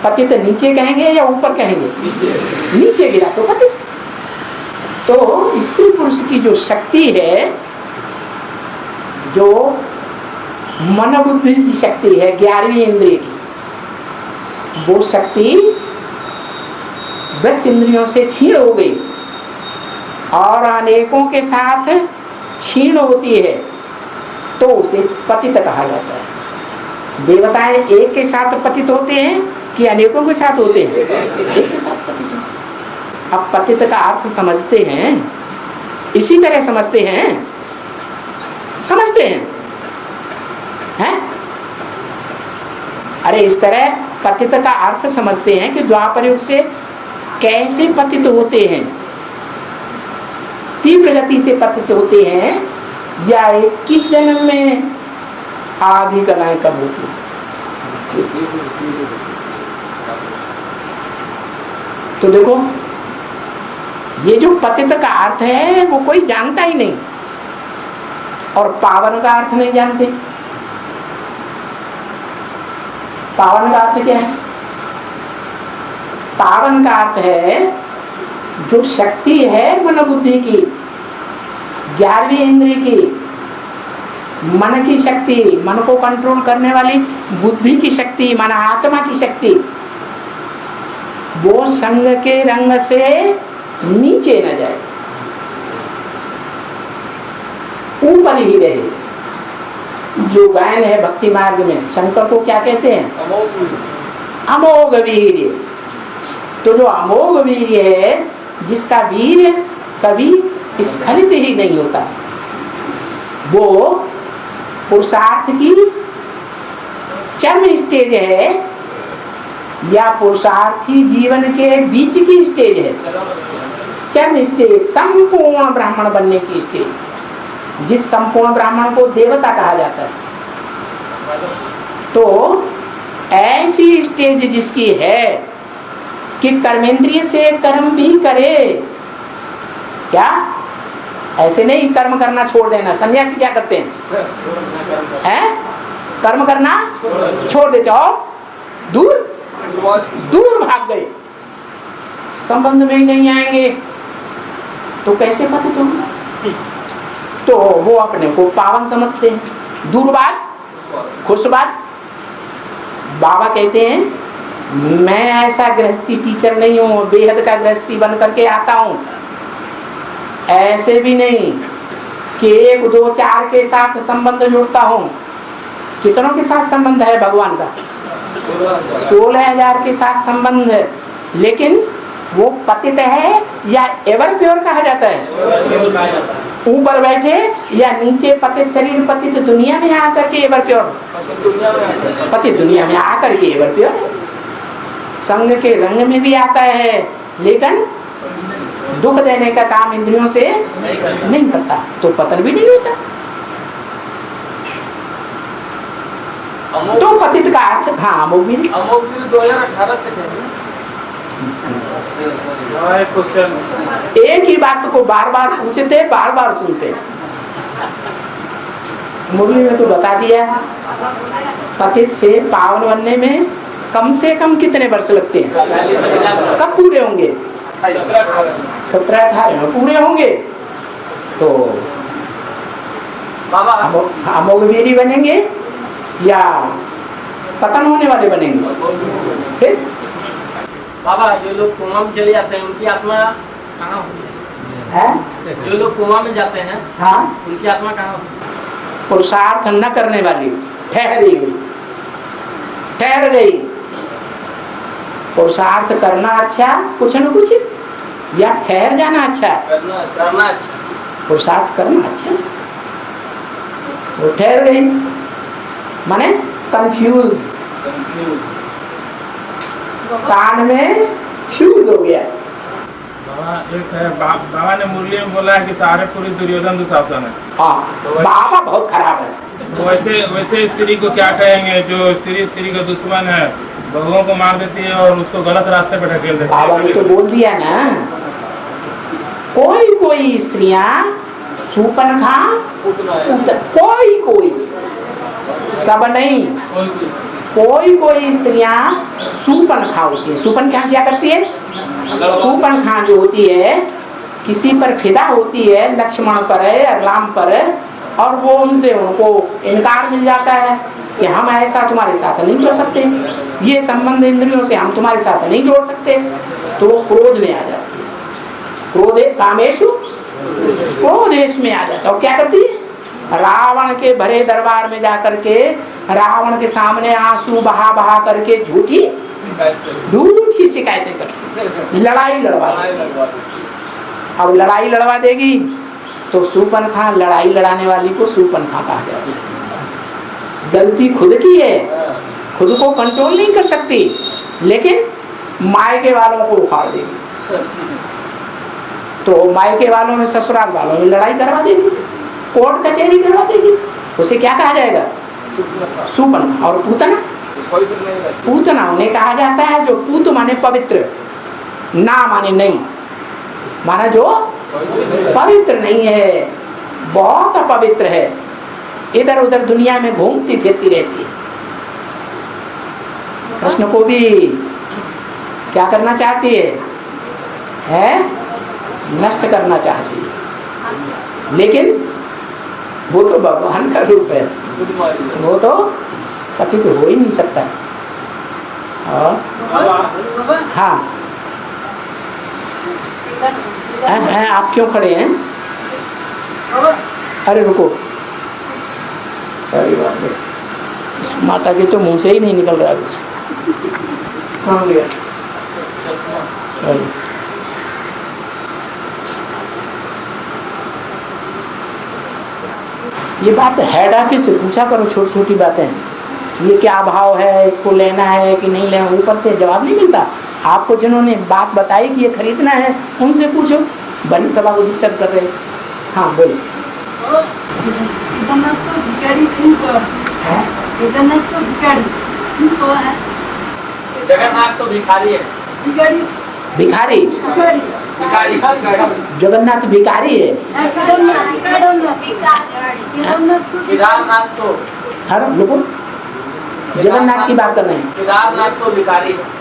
पतित नीचे कहेंगे या ऊपर कहेंगे? नीचे गिरा तो पतित। तो स्त्री पुरुष की जो शक्ति है, जो मन बुद्धि की शक्ति है, 11वीं इंद्रिय की, वो शक्ति 10 इंद्रियों से क्षीण हो गई और अनेकों के साथ क्षीण होती है, तो उसे पतित कहा जाता है। देवताएं एक के साथ पतित होते हैं कि अनेकों के साथ होते हैं? एक के साथ पतित होते। अब पतित का अर्थ समझते हैं, इसी तरह समझते हैं, हैं? अरे इस तरह पतित का अर्थ समझते हैं कि द्वापर युग से कैसे पतित होते हैं, तीव्र गति से पतित होते हैं, या 21 जन्म में आधी कलाएं कब होती हैं। तो देखो, ये जो पतित का अर्थ है वो कोई जानता ही नहीं, और पावन का अर्थ नहीं जानते। पावन का अर्थ क्या है? पावन का अर्थ है जो शक्ति है मन बुद्धि की, 11वीं इंद्रिय की, मन की शक्ति, मन को कंट्रोल करने वाली बुद्धि की शक्ति, मन आत्मा की शक्ति, वो संग के रंग से नीचे न जाए, ऊपर ही रहे। जो गायन है भक्ति मार्ग में, शंकर को क्या कहते हैं? अमोघ वीर्य। तो जो अमोघ वीर्य है, जिसका वीर्य कभी स्खलित ही नहीं होता, वो पुरुषार्थ की चरम स्टेज है या पुरुषार्थी जीवन के बीच की स्टेज है? चरम स्टेज, संपूर्ण ब्राह्मण बनने की स्टेज, जिस संपूर्ण ब्राह्मण को देवता कहा जाता है। तो ऐसी स्टेज जिसकी है कि कर्मेंद्रिय से कर्म भी करे, क्या ऐसे नहीं कर्म करना छोड़ देना। सन्यासी क्या करते हैं? कर्म करना छोड़ देते और दूर भाग गए, संबंध में ही नहीं आएंगे, तो कैसे पतित होंगे? तो वो अपने को पावन समझते हैं। दूर बात खुश बात। बाबा कहते हैं मैं ऐसा गृहस्थी टीचर नहीं हूं, बेहद का गृहस्थी बन करके आता हूं। ऐसे भी नहीं कि 1 2 4 के साथ संबंध जोड़ता हूं। कितनों के साथ संबंध है भगवान का? 16,000 के साथ संबंध है। लेकिन वो पतित है या एवर प्योर कहा जाता है? ऊपर बैठे या नीचे पतित शरीर पतित दुनिया में आकर के एवर प्योर, पतित दुनिया में आकर के एवर प्योर है। संग के रंग में भी आता है लेकिन दुख देने का काम इंद्रियों से नहीं करता, तो पतन भी नहीं होता। तो पतित का अर्थ हाँ अमोघ भी 2018 से एक ही बात को बार बार पूछते, बार बार सुनते। मुरली में तो बता दिया पतित से पावन बनने में कम से कम कितने वर्ष लगते हैं, कब पूरे होंगे? 17-18 पूरे होंगे तो अमोघवीरी बनेंगे या पतन होने वाले बनेंगे? फिर बाबा जो लोग कोमा में चले जाते हैं उनकी आत्मा कहाँ होती है? जो लोग कोमा में जाते हैं हाँ, उनकी आत्मा कहाँ होती है? पुरुषार्थ न करने वाली ठहरी हुई, ठहर गई। पुरुषार्थ करना अच्छा कुछ न कुछ, या ठहर जाना अच्छा? करना अच्छा। पुरुषार्थ करना अच्छा, वो ठहर गई माने कंफ्यूज, कान में फ्यूज हो गया। बाबा ने मुरली में बोला है कि सारे पुरुष दुर्योधन दुशासन है। हाँ, बाबा बहुत खराब है। वैसे स्त्री को क्या कहेंगे जो स्त्री का दुश्मन है, बहुओं को मार देती है और उसको गलत रास्ते पर ढकेल देती है? बाबा ने तो बोल दिया ना, कोई स्त्रियां सूपनखा कोई सब नहीं, कोई स्त्रियां सूपनखा होती है। सूपनखा क्या करती है? सूपनखा जो होती है किसी पर फिदा होती है, लक्ष्मण पर है, राम पर है, और वो उनसे उनको इनकार मिल जाता है कि हम ऐसा तुम्हारे साथ नहीं कर सकते, ये संबंध इंद्रियों से हम तुम्हारे साथ नहीं जोड़ सकते, तो वो क्रोध में आ जाती है। क्रोधे कामेशु क्रोधेश में आ जाता है। और क्या करती है? रावण के भरे दरबार में जाकर के रावण के सामने आंसू बहा करके झूठी शिकायतें करती, लड़ाई लड़वा देगी। अब लड़ाई लड़वा देगी तो सूपनखा, लड़ाई लड़ाने वाली को सूपनखा कहा जाता है। गलती खुद की है, खुद को कंट्रोल नहीं कर सकती, लेकिन मायके वालों को उखाड़ देगी, तो मायके वालों में ससुराल वालों में लड़ाई करवा देगी, कोर्ट कचहरी करवा देगी। उसे क्या कहा जाएगा? सूपनखा। और पूतना, पूतना उन्हें कहा जाता है जो पूत माने पवित्र, ना माने नहीं, माना जो पवित्र नहीं है, बहुत अपवित्र है, इधर उधर दुनिया में घूमती फिरती रहती है। कृष्ण को भी क्या करना चाहती है? नष्ट करना चाहती है, लेकिन वो तो भगवान का रूप है, वो तो पति तो हो ही नहीं सकता। और हाँ, आप क्यों खड़े हैं? अरे रुको, अरे बाप रे, इस माता के तो मुंह से ही नहीं निकल रहा कुछ। कहाँ गया? ये बात हेड ऑफिस से पूछा करो, छोटी छोटी बातें, ये क्या भाव है, इसको लेना है कि नहीं लेना, ऊपर से जवाब नहीं मिलता। आपको जिन्होंने बात बताई कि ये खरीदना है उनसे पूछो, बड़ी सभा को डिस्टर्ब कर रहे। हाँ बोलो। जगन्नाथ तो भिखारी है। भिखारी? जगन्नाथ भिखारी है? केदारनाथ तो, अरे लोगों जगन्नाथ की बात कर रहे हैं। केदारनाथ तो भिखारी है।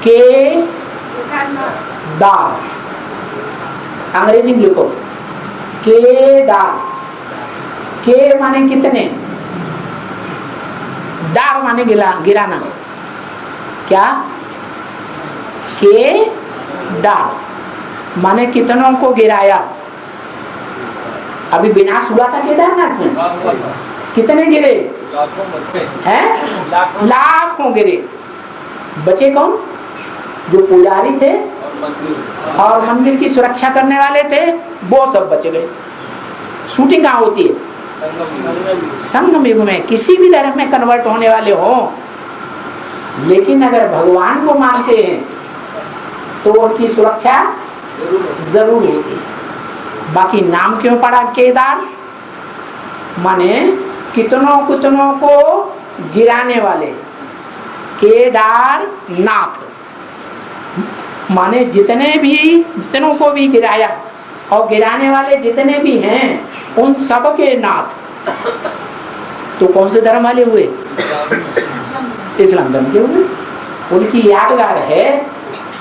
के दार अंग्रेजी में लिखो, केदार। के माने कितने, दार माने गिराना। क्या? के दार माने कितनों को गिराया। अभी विनाश हुआ था केदारनाथ में, कितने गिरे हैं? लाखों गिरे। बचे कौन? जो पुजारी थे और मंदिर की सुरक्षा करने वाले थे, वो सब बच गए। शूटिंग कहाँ होती है? संगम युग में। किसी भी धर्म में कन्वर्ट होने वाले हो, लेकिन अगर भगवान को मानते हैं तो उनकी सुरक्षा जरूर होती है। बाकी नाम क्यों पड़ा केदार? माने कितनों कितनों को गिराने वाले। केदार नाथ माने जितनों को भी गिराया, और गिराने वाले जितने भी हैं उन सब के नाथ। तो कौन से धर्म वाले हुए? इस्लाम धर्म के हुए। उनकी यादगार है।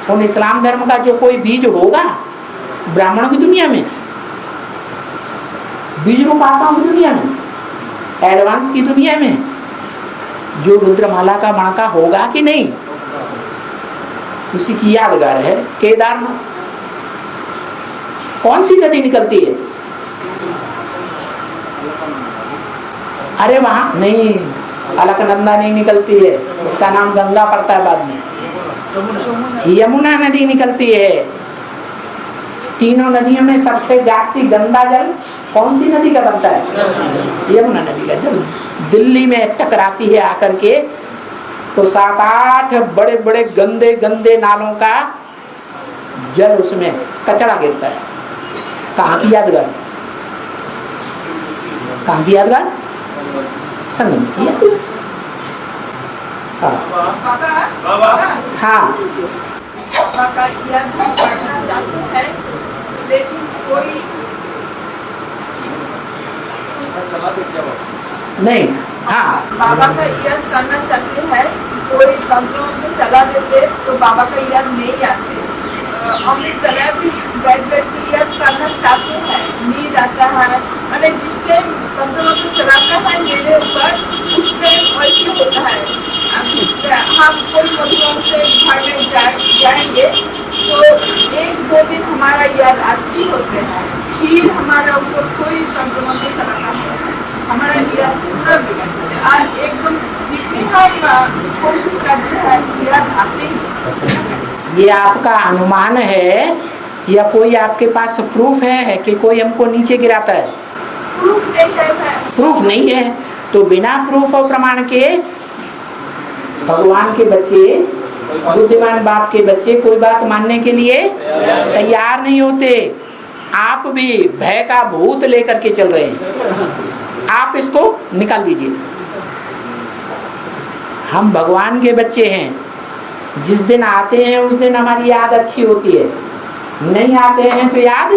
उन इस्लाम धर्म का जो कोई बीज होगा ब्राह्मणों की दुनिया में, बीज रोपाताओं की दुनिया में, एडवांस की दुनिया में, जो रुद्रमाला का मणका होगा कि नहीं, उसी की यादगार है केदारनाथ। कौन सी नदी निकलती है? अरे वहां नहीं, अलकनंदा नहीं निकलती है, उसका नाम गंगा पड़ता है बाद में। यमुना नदी निकलती है। तीनों नदियों में सबसे जास्ती गंदा जल कौन सी नदी का बनता है? यमुना नदी का जल। दिल्ली में टकराती है आकर के, तो 7-8 बड़े बड़े गंदे गंदे नालों का जल उसमें कचरा गिरता है। कहाँ की यादगार? कहाँ की यादगार? संगम की यादगार। हाँ, लेकिन कोई नहीं। हाँ, बाबा का याद करना चाहते हैं, कोई तंत्र चला देते तो बाबा का याद नहीं आते। हम इस तरह भी बैठ की याद करना चाहते हैं, नींद आता है, मैंने जिस टाइम तंत्र चलाता है मेरे ऊपर, उस टाइम ऐसे होता है। हम कोई मंत्रों से घर में जाएंगे तो 1-2 दिन हमारा याद अच्छी होते हैं, फिर हमारा ऊपर कोई तंत्र मंत्र चलाता है, हमारा याद पूरा बिगड़ता है। आज एकदम जितनी हम कोशिश करते हैं याद आते ही। ये आपका अनुमान है या कोई आपके पास प्रूफ है कि कोई हमको नीचे गिराता है? प्रूफ नहीं है। प्रूफ नहीं है तो बिना प्रूफ और प्रमाण के भगवान के बच्चे, बुद्धिमान बाप के बच्चे कोई बात मानने के लिए तैयार नहीं होते। आप भी भय का भूत लेकर के चल रहे हैं, आप इसको निकाल दीजिए। हम भगवान के बच्चे हैं, जिस दिन आते हैं उस दिन हमारी याद अच्छी होती है, नहीं आते हैं तो याद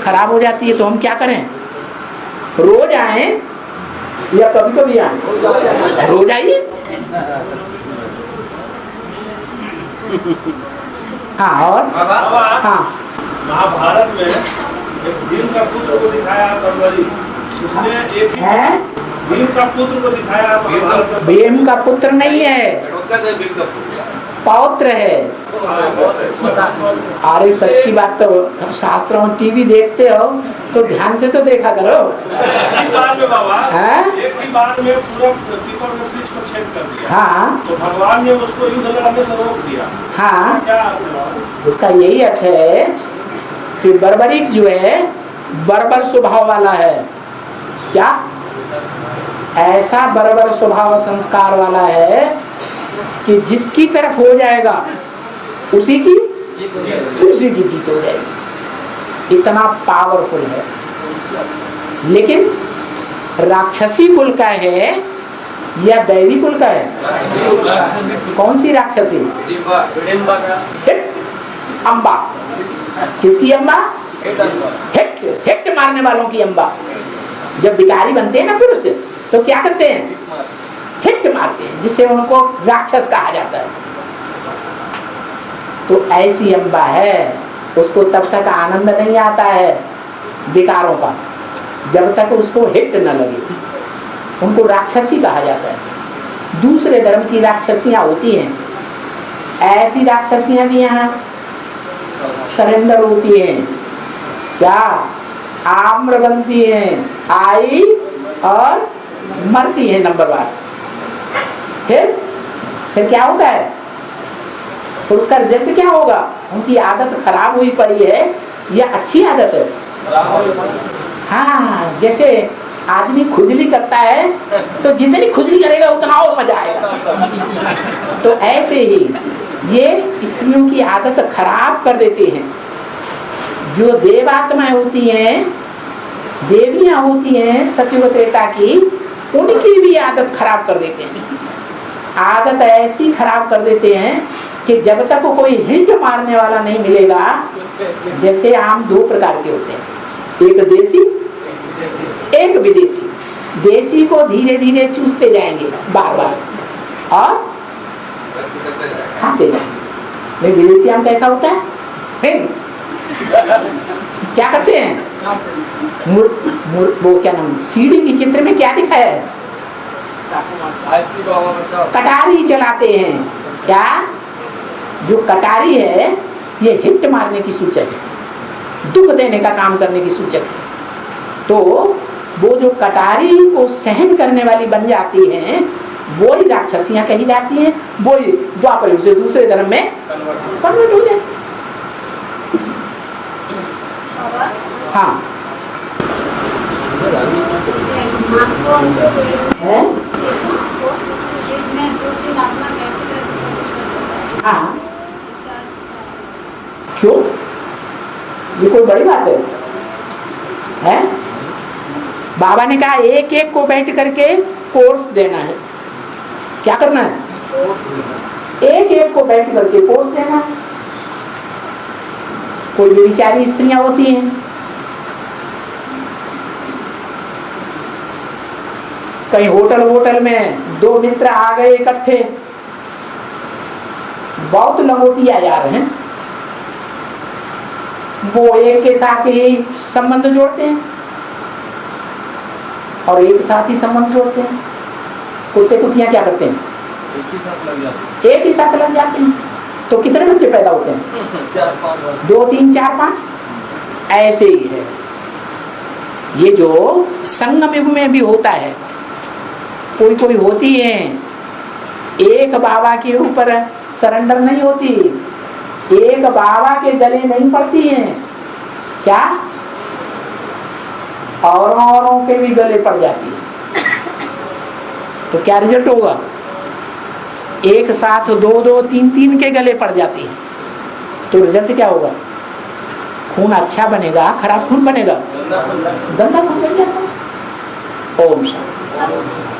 खराब हो जाती है। तो हम क्या करें? रोज आए या कभी कभी आए? रोज आइए। हाँ, और हाँ, महाभारत में एक भीम का पुत्र को दिखाया परवरी, उसने एक है भीम का पुत्र को दिखाया। भीम का पुत्र नहीं है, पौत्र है। अरे सच्ची बात, तो शास्त्रों में टीवी देखते हो तो ध्यान से तो देखा करो। एक ही बार में बाबा, एक ही बार में पूरा पीपल में वृक्ष को छेद कर दिया। हाँ, तो भगवान ने उसको युद्ध लड़ने से रोक दिया। हाँ, क्या उसका यही अर्थ है कि बर्बरिक जो है बर्बर स्वभाव वाला है। क्या? ऐसा बर्बर स्वभाव संस्कार वाला है कि जिसकी तरफ हो जाएगा उसी की जीत हो जाएगी। इतना पावरफुल है। लेकिन राक्षसी कुल का है या दैवी कुल का है? कौन सी राक्षसी? अम्बा। किसकी अम्बा? हिट मारने वालों की अम्बा। जब भिखारी बनते हैं ना पुरुष, तो क्या करते हैं? हिट मारते हैं, जिससे उनको राक्षस कहा जाता है। तो ऐसी अम्बा है उसको तब तक आनंद नहीं आता है विकारों का जब तक उसको हिट न लगे। उनको राक्षसी कहा जाता है। दूसरे धर्म की राक्षसियां होती हैं, ऐसी राक्षसियां भी यहाँ सरेंडर होती हैं। क्या आम्र बनती हैं, आई और मरती हैं नंबर 1। फिर क्या होता है? तो उसका रिजल्ट क्या होगा? उनकी आदत खराब हुई पड़ी है या अच्छी आदत है? हाँ, जैसे आदमी खुजली करता है तो जितनी खुजली करेगा उतना और मजा आएगा। तो ऐसे ही ये स्त्रियों की आदत खराब कर देते हैं। जो देवात्माएं होती हैं, देवियां होती हैं सतयुग त्रेता की, उनकी भी आदत खराब कर देते हैं। आदत ऐसी खराब कर देते हैं कि जब तक कोई हिट मारने वाला नहीं मिलेगा, जैसे आम 2 प्रकार के होते हैं, एक देसी एक विदेशी। देसी को धीरे धीरे चूसते जाएंगे बार बार और खाते जाएंगे। विदेशी आम कैसा होता है? फिर क्या करते हैं? वो क्या नाम, सीढ़ी के चित्र में क्या दिखाया है? कटारी चलाते हैं। क्या? जो कटारी है ये हिट मारने की सूचक है, दुख देने का काम करने की सूचक है। तो वो जो कटारी को सहन करने वाली बन जाती हैं, वो ही राक्षसियां कही जाती हैं। वो ही द्वापर युग से दूसरे धर्म में कन्वर्ट हो जाए। हाँ, हाँ, क्यों? ये कोई बड़ी बात है? बाबा ने कहा एक एक को बैठ करके कोर्स देना है। क्या करना है? एक एक को बैठ करके कोर्स देना है। कोई बेचारी स्त्रियां होती हैं, कहीं होटल में 2 मित्र आ गए इकट्ठे, बहुत लंगोटिया जा रहे हैं, वो एक के साथ ही संबंध जोड़ते हैं और एक साथ ही संबंध जोड़ते हैं। कुत्ते कुतियां क्या करते हैं? एक ही साथ लग जाते हैं। तो कितने बच्चे पैदा होते हैं? 2, 3, 4, 5। ऐसे ही है ये जो संगम युग में भी होता है। कोई होती है एक बाबा के ऊपर सरेंडर नहीं होती, एक बाबा के गले नहीं पड़ती हैं। क्या? औरों के भी गले पड़ जाती है। तो क्या रिजल्ट होगा? एक साथ 2-2, 3-3 के गले पड़ जाती है। तो रिजल्ट क्या होगा? खून अच्छा बनेगा, खराब खून बनेगा, गंदा खून बन जाएगा। ओम शांति।